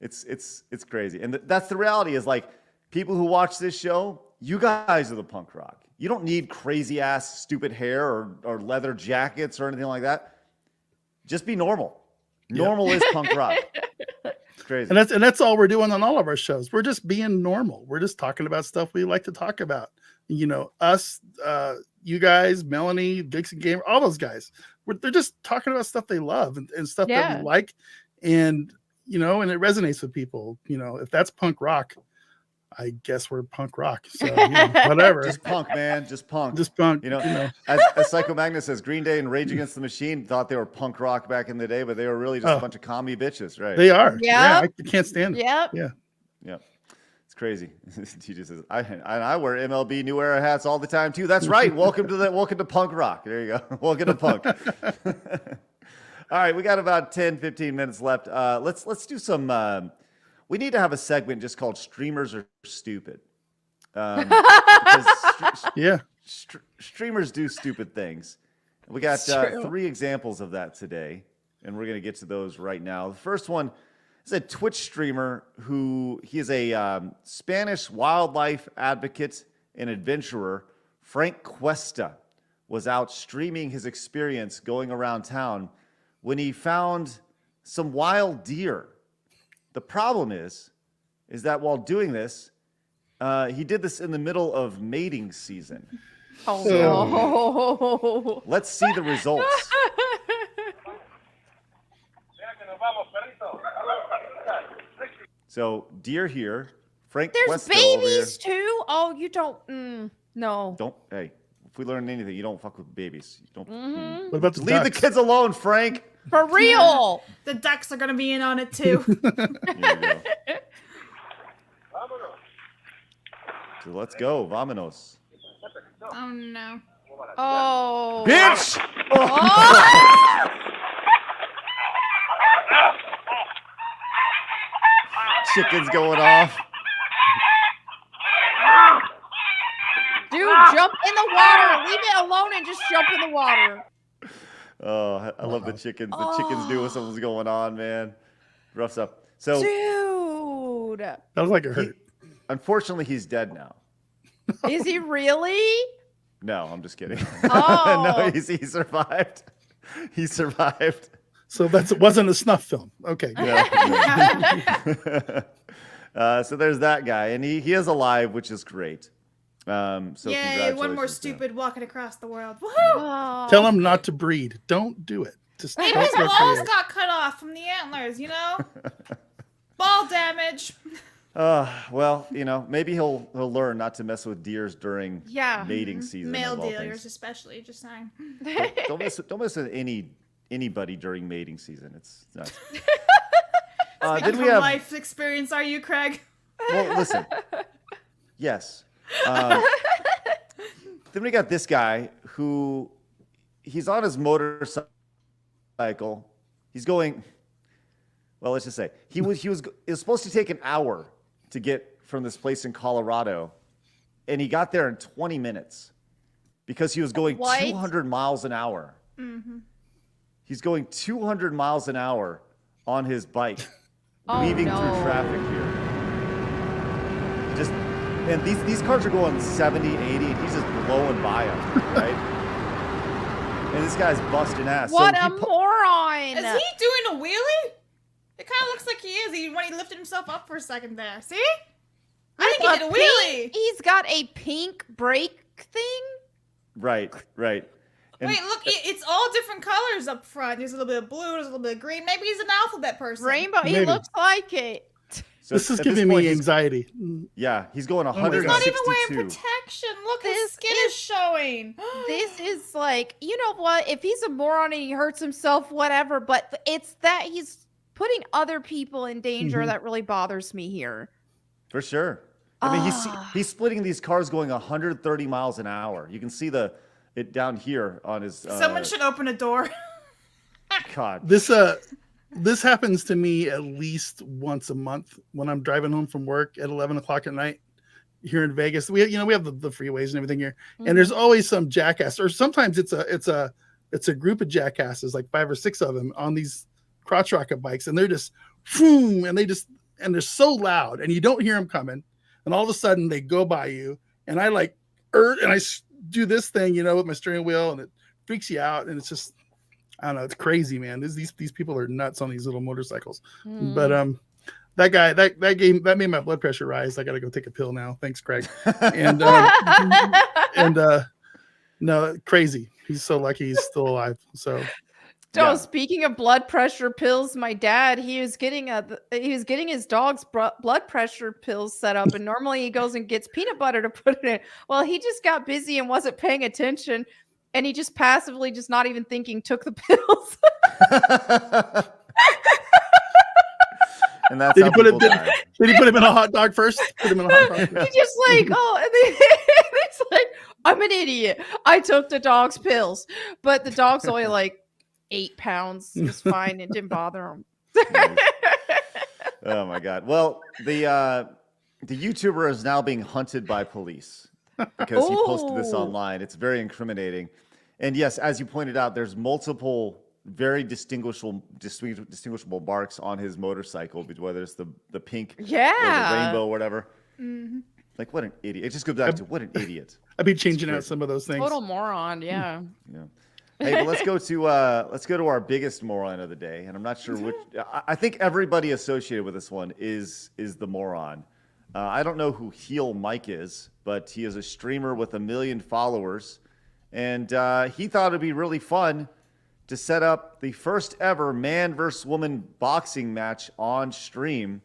it's crazy. And that's the reality, is like, people who watch this show, you guys are the punk rock. You don't need crazy ass stupid hair or leather jackets or anything like that. Just be normal. Normal is punk rock. It's crazy. And that's all we're doing on all of our shows. We're just being normal. We're just talking about stuff we like to talk about. You know, us, you guys, Melanie, Dixon Gamer, all those guys. They're just talking about stuff they love and stuff that we like. And, you know, and it resonates with people. You know, if that's punk rock, I guess we're punk rock. So, you know, whatever. Just punk, man. Just punk. Just punk. You know, as Psycho Magnus says, Green Day and Rage Against the Machine thought they were punk rock back in the day, but they were really just a bunch of commie bitches, right? They are. Yeah. I can't stand it. Yep. Yeah. Yep. It's crazy. TJ says, I wear MLB New Era hats all the time too. That's right. Welcome to punk rock. There you go. Welcome to punk. All right, we got about 10, 15 minutes left. Let's do some. We need to have a segment just called "Streamers Are Stupid." Streamers do stupid things. We got 3 examples of that today, and we're going to get to those right now. The first one is a Twitch streamer he is a Spanish wildlife advocate and adventurer. Frank Cuesta was out streaming his experience going around town when he found some wild deer. The problem is that while doing this, he did this in the middle of mating season. Oh, no. Let's see the results. So, deer here. Frank There's Cuesta over here. babies too. Oh, you don't. No. Don't. Hey, if we learn anything, you don't fuck with babies. You don't. What about the Leave the ducks? kids alone, Frank. For real. The ducks are gonna be in on it too. Here we go. So let's go. Vamonos. Oh no. Oh. Bitch! Oh. Chicken's going off. Dude, jump in the water. Leave it alone and just jump in the water. Oh, I love the chickens. The chickens knew what was going on, man. Rough stuff. So, dude. That was like a hurt. Unfortunately, he's dead now. Is he really? No, I'm just kidding. Oh. No, he survived. He survived. So it wasn't a snuff film. Okay. Yeah. So there's that guy, and he is alive, which is great. So yay! One more congratulations to him. stupid walking across the world. Woohoo! Oh. Tell him not to breed. Don't do it. Just Maybe don't his balls procreate. got cut off from the antlers. You know, ball damage. Well, maybe he'll learn not to mess with deers during mating season. Male of all dealers, things. especially. Just saying. Don't mess with anybody during mating season. It's nuts. Speaking from life experience, are you, Craig? Well, listen. Yes. Then we got this guy who he's on his motorcycle. He's going. Well, let's just say it was supposed to take an hour to get from this place in Colorado, and he got there in 20 minutes because he was going 200 miles an hour. Mm-hmm. He's going 200 miles an hour on his bike, weaving through traffic here. And these cars are going 70, 80, and he's just blowing by them, right? And this guy's busting ass. What a moron! Is he doing a wheelie? It kind of looks like he is. When he lifted himself up for a second there. See? I think he did a wheelie. He's got a pink brake thing. Right. And wait, look, it's all different colors up front. There's a little bit of blue, there's a little bit of green. Maybe he's an alphabet person. Rainbow. He looks like it. So this is at giving point, me anxiety. Yeah, he's going 162. He's not even wearing protection. Look, his skin is showing. This is like, you know what? If he's a moron and he hurts himself, whatever. But it's that he's putting other people in danger that really bothers me here. For sure. I mean, he's splitting these cars going 130 miles an hour. You can see it down here on his. Someone should open a door. God. This happens to me at least once a month when I'm driving home from work at 11 o'clock at night here in Vegas. We have the freeways and everything here, and there's always some jackass, or sometimes it's a group of jackasses, like 5 or 6 of them on these crotch rocket bikes, and they're just boom, and they're so loud, and you don't hear them coming, and all of a sudden they go by you, and I do this thing, with my steering wheel, and it freaks you out, and it's just. I don't know. It's crazy, man. These people are nuts on these little motorcycles. But that guy, that made my blood pressure rise. I got to go take a pill now. Thanks, Craig. And no, crazy. He's so lucky he's still alive. So. Speaking of blood pressure pills, my dad, he was getting his dog's blood pressure pills set up, and normally he goes and gets peanut butter to put it in. Well, he just got busy and wasn't paying attention. And he just passively, just not even thinking, took the pills. And that's Did how he put people it? die. Did he put him in a hot dog first? Put him in a hot dog. He First. just like, oh, and then it's like, I'm an idiot. I took the dog's pills, but the dog's only like 8 pounds. It was fine. It didn't bother him. Nice. Oh my God. Well, the YouTuber is now being hunted by police because he posted this online. It's very incriminating. And yes, as you pointed out, there's multiple very distinguishable marks on his motorcycle, whether it's the pink or the rainbow or whatever. Mm-hmm. Like, what an idiot. It just goes back to what an idiot. I'd be changing out some of those things. Total moron. Yeah. Yeah. Hey, but let's go to our biggest moron of the day, and I'm not sure which. I think everybody associated with this one is the moron. I don't know who Heel Mike is, but he is a streamer with 1 million followers, and he thought it'd be really fun to set up the first ever man versus woman boxing match on stream.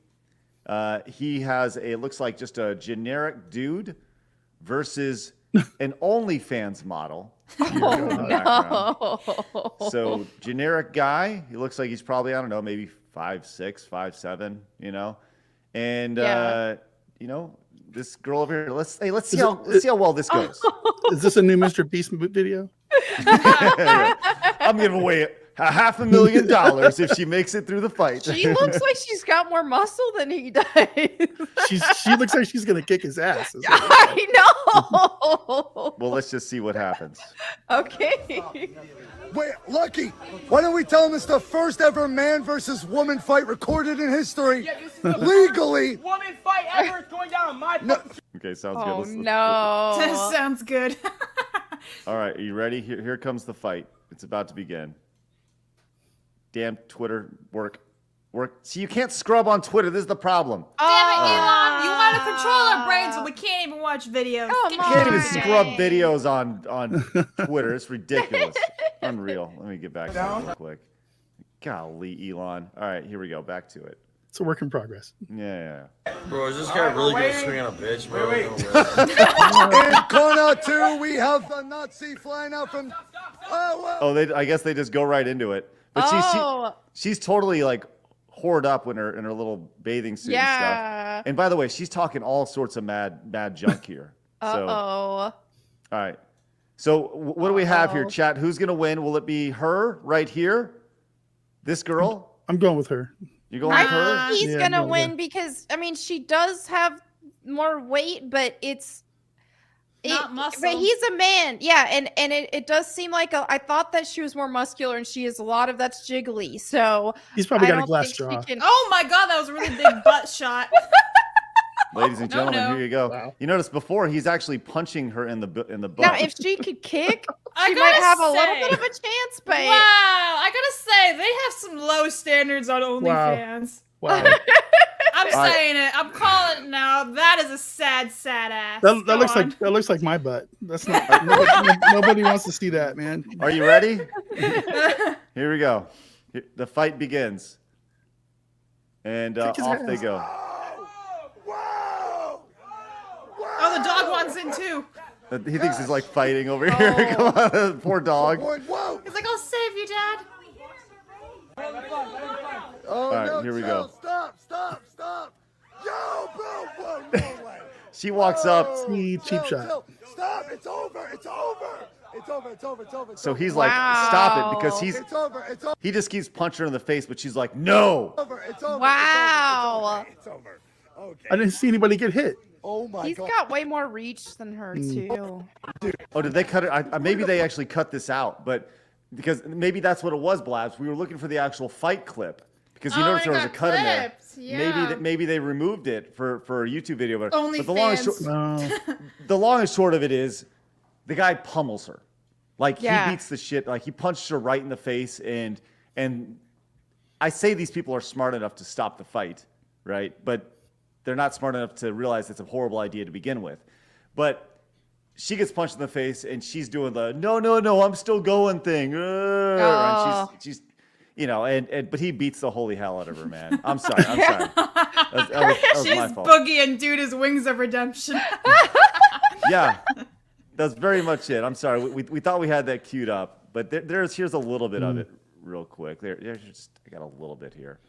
He has it looks like just a generic dude versus an OnlyFans model. Oh, no. So generic guy. He looks like he's probably, I don't know, maybe 5'6", 5'7", and this girl over here. Let's see how well this goes. Is this a new Mr. Beast video? I'm giving away $500,000 if she makes it through the fight. She looks like she's got more muscle than he does. She looks like she's gonna kick his ass. I know. Well, let's just see what happens. Okay. Wait, Lucky, why don't we tell him it's the first ever man versus woman fight recorded in history? Legally. Woman fight ever is going down on my Okay, sounds Oh, good. no. That sounds good. All right, are you ready? Here comes the fight. It's about to begin. Damn Twitter work. See, you can't scrub on Twitter. This is the problem. Damn it, Elon. You want to control our brains, but we can't even watch videos. Come You can't even on. scrub videos on Twitter. It's ridiculous. Unreal. Let me get back to that real quick. Golly, Elon. All right, here we go. Back to it. It's a work in progress. Yeah. Bro, is this guy really going to swing on a bitch, bro? Wait. In corner 2, we have the Nazi flying out from. I guess they just go right into it. But she's totally like whored up in her little bathing suit and stuff. And by the way, she's talking all sorts of mad junk here. So, all right. So what do we have here, chat? Who's gonna win? Will it be her right here? This girl? I'm going with her. You're going with her? He's Yeah, gonna no, win yeah. because she does have more weight, but Not muscle. But he's a man, yeah, and it does seem like I thought that she was more muscular, and she is a lot of that's jiggly. So He's probably I got a don't glass think straw. she can- Oh my God, that was a really big butt shot. Ladies and gentlemen, no. here you go. Wow. You notice before he's actually punching her in the butt. Now, if she could kick, I she gotta might have a little say- bit of a chance. But Wow, I gotta say, they have some low standards on OnlyFans. Wow. I'm saying it. I'm calling it now. That is a sad ass. That Go looks on. like my butt. That's not nobody wants to see that, man. Are you ready? Here we go. The fight begins. And Kick his off they ass. go. Oh, the dog wants in too. He thinks he's like fighting over here. Come on, poor dog. He's like, I'll save you, Dad. Oh, right, no, here we chill. go. Stop. Yo, bro, whoa, no way. She walks up. See, cheap shot. Stop, it's over. So he's like, stop it, because It's over. he just keeps punching her in the face, but she's like, no. It's over. wow, It's over. Okay. I didn't see anybody get hit. Oh my he's God. got way more reach than her too. Oh, did they cut it? Maybe they actually cut this out, but because maybe that's what it was, Blabs. We were looking for the actual fight clip because you noticed there was a cut in there. Yeah. Maybe they removed it for a YouTube video, but the long, OnlyFans. No. and short of it is the guy pummels her. Like he beats the shit. Like he punched her right in the face, and I say these people are smart enough to stop the fight, right? But they're not smart enough to realize it's a horrible idea to begin with. But she gets punched in the face, and she's doing the no, I'm still going thing. And she's but he beats the holy hell out of her, man. I'm sorry. That was She's my fault. boogieing dude his wings of redemption. Yeah, that's very much it. I'm sorry. We thought we had that queued up, but here's a little bit of it real quick. I got a little bit here.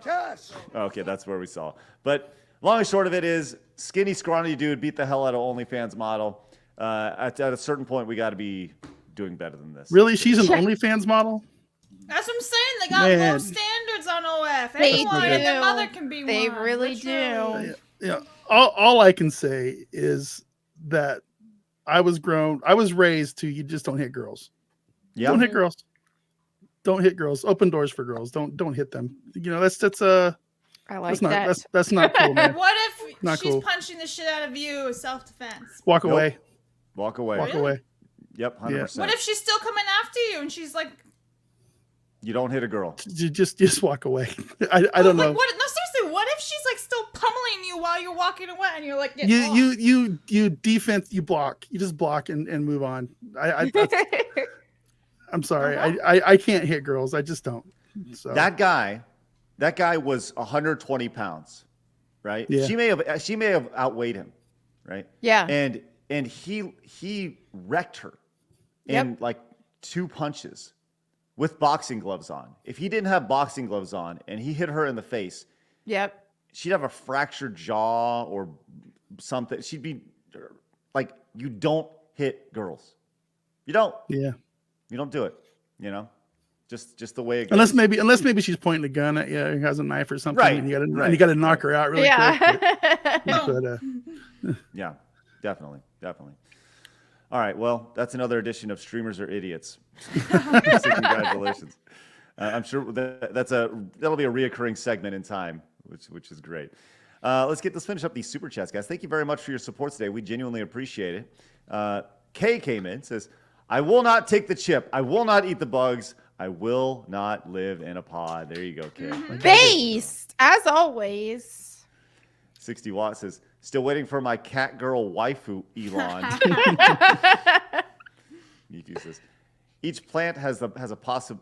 Cash. Okay, that's where we saw. But long and short of it is, skinny, scrawny dude beat the hell out of OnlyFans model. At a certain point, we got to be doing better than this. Really? She's an OnlyFans model? That's what I'm saying. They got low standards on OF. Anyone and their mother can be They one. really do. Yeah. All I can say is that I was raised to, you just don't hit girls. Yeah. Don't hit girls. Don't hit girls. Open doors for girls. Don't hit them. You know, that's I like that. That's not cool, man. What if Not she's cool. punching the shit out of you? Self-defense. Walk away. Walk away. Walk away. Yep, 100%. What if she's still coming after you and she's like, you don't hit a girl? You just walk away. I don't know. What? No, seriously. What if she's like still pummeling you while you're walking away and you're like, you defense, you block. You just block and move on. I'm sorry. I can't hit girls. I just don't. So That guy was 120 pounds, right? Yeah. She may have outweighed him, right? Yeah. And he wrecked her in like 2 punches with boxing gloves on. If he didn't have boxing gloves on and he hit her in the face, Yep. she'd have a fractured jaw or something. She'd be like, you don't hit girls. You don't. Yeah. You don't do it. You know, just the way it goes. Unless maybe she's pointing a gun at you, or has a knife or something, Right, and you right. got to knock her out really quick. But, yeah, definitely. All right, well, that's another edition of Streamers Are Idiots. So congratulations. I'm sure that'll be a reoccurring segment in time, which is great. Let's finish up these super chats, guys. Thank you very much for your support today. We genuinely appreciate it. Kay came in, says, I will not take the chip. I will not eat the bugs. I will not live in a pod. There you go, Kay. Based, as always. 60 Watt says, still waiting for my cat girl waifu, Elon. Niku says, each plant has a possibility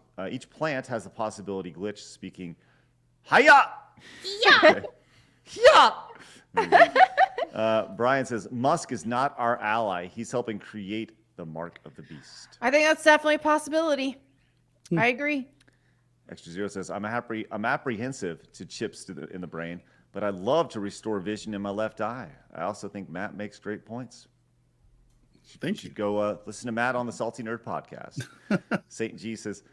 glitch speaking. Hiya! yeah. Yeah. Brian says, Musk is not our ally. He's helping create the mark of the beast. I think that's definitely a possibility. I agree. Extra Zero says, I'm apprehensive to chips in the brain, but I'd love to restore vision in my left eye. I also think Matt makes great points. You should go listen to Matt on the Salty Nerd podcast. Satan G says,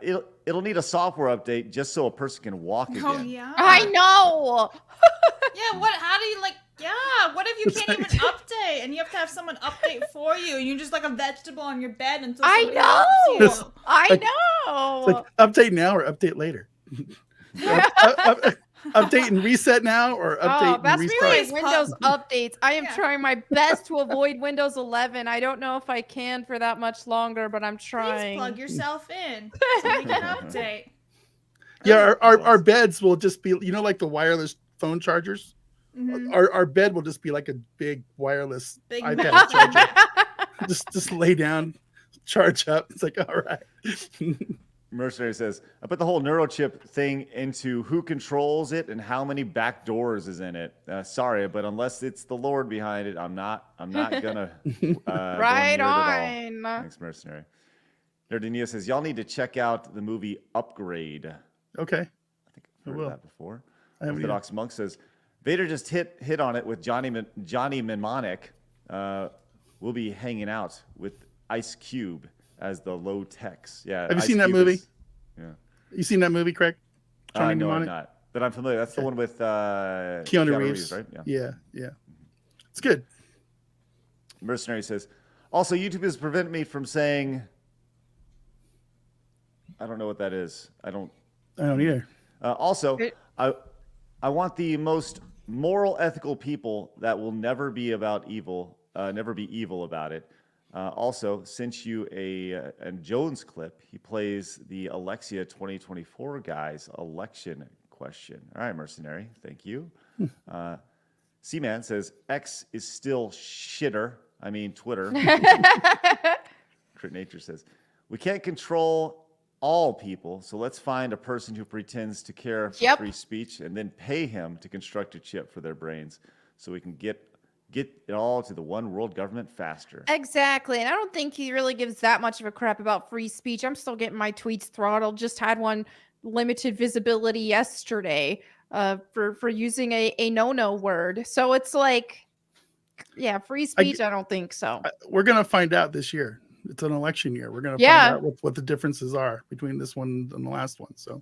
it'll need a software update just so a person can walk again. Oh yeah. I know. Yeah. How do you like? Yeah. What if you can't even update and you have to have someone update for you and you're just like a vegetable on your bed until somebody helps you? I know. It's like update now or update later. Update and reset now or update and that's restart. me with Windows updates. I am trying my best to avoid Windows 11. I don't know if I can for that much longer, but I'm trying. Please plug yourself in so they can update. Yeah, our beds will just be, like the wireless phone chargers. Mm-hmm. Our bed will just be like a big wireless iPad metal charger. just lay down, charge up. It's like, all right. Mercenary says, I put the whole neurochip thing into who controls it and how many back doors is in it. Sorry, but unless it's the Lord behind it, I'm not gonna. Right on. Thanks, Mercenary. Nerdinio says, y'all need to check out the movie Upgrade. Okay. I think I've heard of that before. I haven't Orthodox Monk says, Vader just hit on it with Johnny Mnemonic. We'll be hanging out with Ice Cube as the low techs. Yeah. Have you Ice seen that Cube movie? Yeah. You seen that movie, Craig? No, I'm not. But I'm familiar. That's the one with Keanu Reeves, right? Yeah. It's good. Mercenary says, also, YouTube has prevented me from saying, I don't know what that is. I don't either. Also, I want the most moral, ethical people that will never be evil about it. Also, sent you a Jones clip. He plays the Alexia 2024 guy's election question. All right, Mercenary. Thank you. C-Man says, X is still shitter. I mean, Twitter. Crit Nature says, we can't control all people, so let's find a person who pretends to care for free speech and then pay him to construct a chip for their brains so we can get it all to the one world government faster. Exactly. And I don't think he really gives that much of a crap about free speech. I'm still getting my tweets throttled. Just had one limited visibility yesterday for using a no word. So it's like, yeah, free speech. I don't think so. We're gonna find out this year. It's an election year. We're gonna find out what the differences are between this one and the last one. So.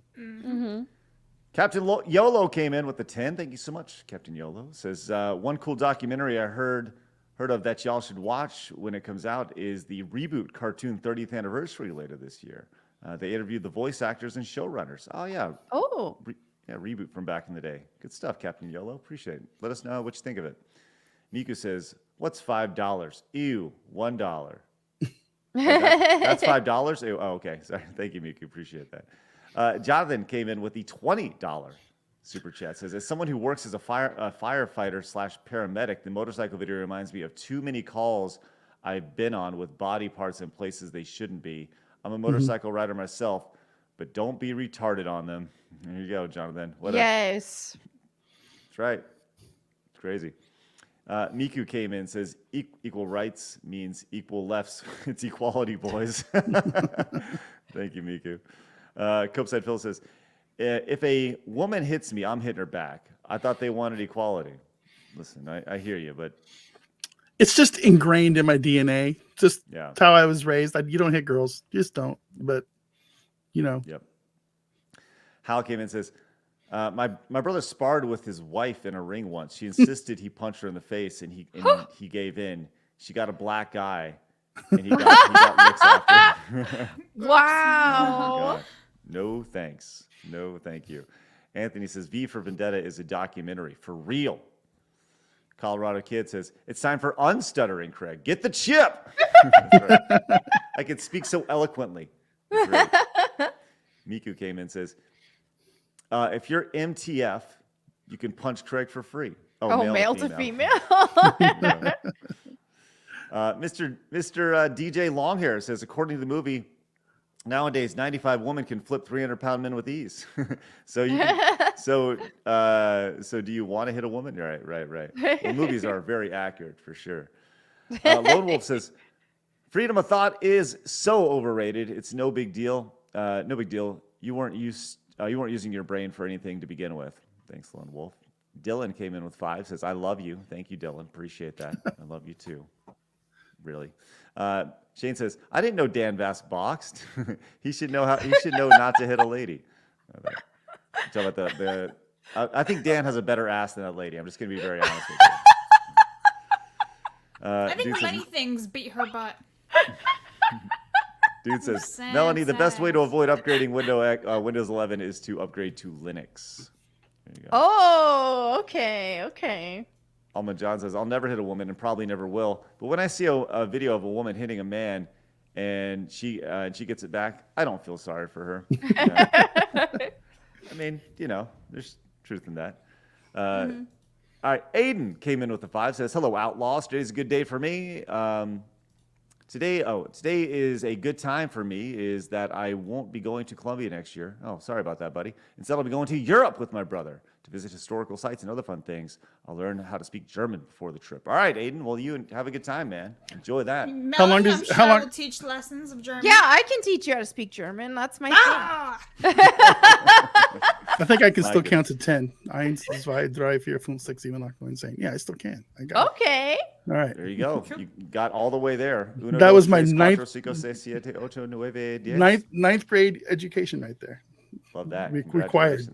Captain YOLO came in with the 10. Thank you so much, Captain YOLO. Says, one cool documentary I heard of that y'all should watch when it comes out is the Reboot cartoon 30th anniversary later this year. They interviewed the voice actors and showrunners. Oh, yeah. Oh. Reboot from back in the day. Good stuff, Captain YOLO. Appreciate it. Let us know what you think of it. Miku says, what's $5? Ew, $1. That's $5? Ew, oh, okay. Sorry. Thank you, Miku. Appreciate that. Jonathan came in with the $20 super chat. Says, as someone who works as a firefighter / paramedic, the motorcycle video reminds me of too many calls I've been on with body parts in places they shouldn't be. I'm a motorcycle rider myself, but don't be retarded on them. There you go, Jonathan. Yes. That's right. It's crazy. Miku came in and says, equal rights means equal lefts. It's equality, boys. Thank you, Miku. Copeside Phil says, if a woman hits me, I'm hitting her back. I thought they wanted equality. Listen, I hear you, but it's just ingrained in my DNA. Just yeah. How I was raised. You don't hit girls. You just don't. But, you know. Yep. Hal came in and says, my brother sparred with his wife in a ring once. She insisted he punch her in the face, and he gave in. She got a black eye, and he got licks after. Wow. Oh, no thanks. No thank you. Anthony says, V for Vendetta is a documentary. For real. Colorado Kid says, it's time for unstuttering, Craig. Get the chip. Right. I can speak so eloquently. Miku came in and says, if you're MTF, you can punch Craig for free. Male to female. Mr. DJ Longhair says, according to the movie, nowadays 95 women can flip 300-pound men with ease. So do you want to hit a woman? Right. Well, movies are very accurate for sure. Lone Wolf says, freedom of thought is so overrated. It's no big deal. No big deal. You weren't using your brain for anything to begin with. Thanks, Lone Wolf. Dylan came in with 5. Says, I love you. Thank you, Dylan. Appreciate that. I love you too. Really. Shane says, I didn't know Dan Vass boxed. He should know not to hit a lady. Talk about I think Dan has a better ass than that lady. I'm just gonna be very honest with you. I think many things beat her butt. Dude says, Melanie, the best way to avoid upgrading Windows 11 is to upgrade to Linux. There you go. Oh, okay. Alma John says, I'll never hit a woman and probably never will. But when I see a video of a woman hitting a man and she gets it back, I don't feel sorry for her. I mean, there's truth in that. All right, Aiden came in with the 5. Says, hello, outlaws. Today's a good day for me. Today is a good time for me is that I won't be going to Columbia next year. Oh, sorry about that, buddy. Instead, I'll be going to Europe with my brother to visit historical sites and other fun things. I'll learn how to speak German before the trip. All right, Aiden. Well, you have a good time, man. Enjoy that. Melanie, how long will teach lessons of German? Yeah, I can teach you how to speak German. That's my thing. I think I can still count to 10. 1, 2, 3, 4, 5, 6, 7, 8, 9, 10. Yeah, I still can. I got okay. It. All right. There you go. You got all the way there. That was my ninth grade education right there. Love that. Required.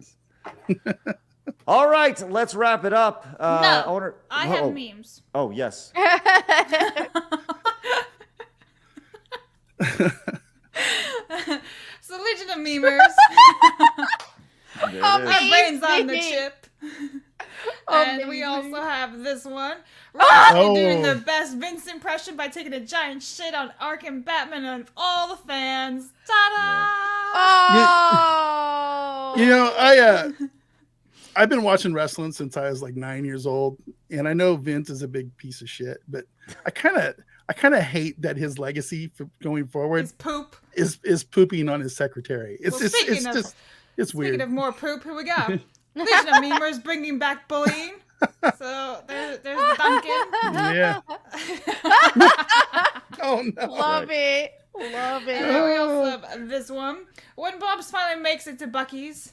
All right, let's wrap it up. I have memes. Oh, yes. So, Legion of Memers. My brain's on the chip. And we also have this one. Rocky doing the best Vince impression by taking a giant shit on Arkham Batman and all the fans. Ta-da! Oh! I've been watching wrestling since I was like 9 years old, and I know Vince is a big piece of shit, but I kind of hate that his legacy for going forward is pooping on his secretary. It's weird. Speaking of more poop, here we go. Legion of Memers bringing back bullying. So there's the Duncan. Yeah. Oh no! Love it. Love it. And we also have this one. When Bob's finally makes it to Bucky's,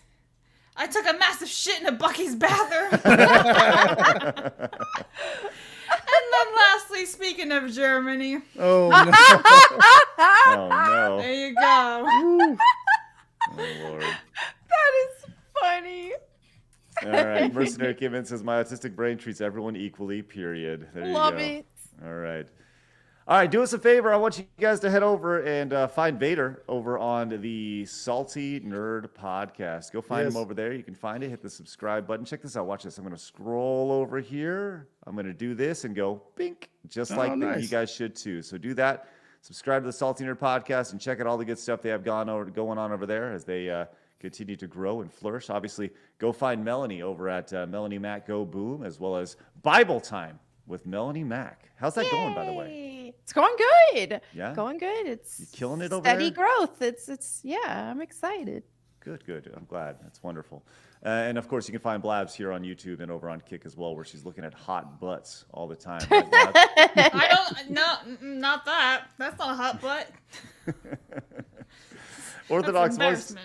I took a massive shit in a Bucky's bathroom. And then lastly, speaking of Germany. Oh, no. Oh, no. There you go. Oh, Lord. That is funny. All right. Mercenary came in, says, my autistic brain treats everyone equally, period. There you Love go. it. All right. All right, do us a favor. I want you guys to head over and find Vader over on the Salty Nerd Podcast. Go find him over there. You can find it. Hit the subscribe button. Check this out. Watch this. I'm going to scroll over here. I'm going to do this and go bink, just like nice. you guys should too. So do that. Subscribe to the Salty Nerd Podcast and check out all the good stuff they have going on over there as they continue to grow and flourish. Obviously, go find Melanie over at Melanie Mac Go Boom, as well as Bible Time with Melanie Mac. How's that going, by the way? It's going good. Yeah? Going good. It's You killing it over steady there? growth. It's yeah, I'm excited. Good. I'm glad. That's wonderful. And of course, you can find Blabs here on YouTube and over on Kick as well, where she's looking at hot butts all the time. Right, Blabs? I don't, no, not that. That's not a hot butt. Orthodox That's Voice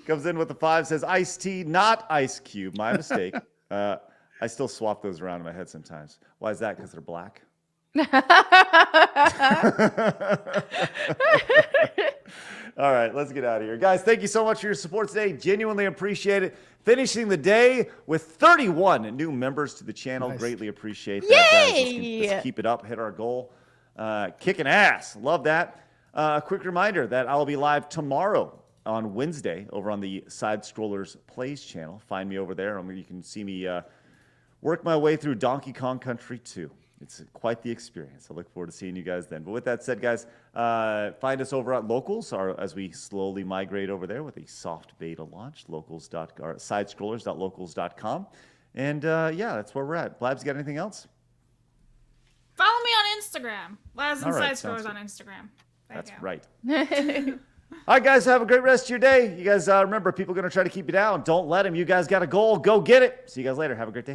comes in with the 5, says Ice Tea, not Ice Cube. My mistake. I still swap those around in my head sometimes. Why is that? Because they're black? All right, let's get out of here. Guys, thank you so much for your support today. Genuinely appreciate it. Finishing the day with 31 new members to the channel. Nice. Greatly appreciate that, guys. Yay! Let's keep it up. Hit our goal. Kicking ass. Love that. A quick reminder that I'll be live tomorrow on Wednesday over on the Side Scrollers Plays channel. Find me over there. You can see me work my way through Donkey Kong Country 2. It's quite the experience. I look forward to seeing you guys then. But with that said, guys, find us over at Locals as we slowly migrate over there with a soft beta launch, sidescrollers.locals.com. And yeah, that's where we're at. Blabs, you got anything else? Follow me on Instagram. Labs and All right, Side Scrollers sounds on Instagram. That's you go. right. All right, guys, have a great rest of your day. You guys remember, people are going to try to keep you down. Don't let them. You guys got a goal. Go get it. See you guys later. Have a great day.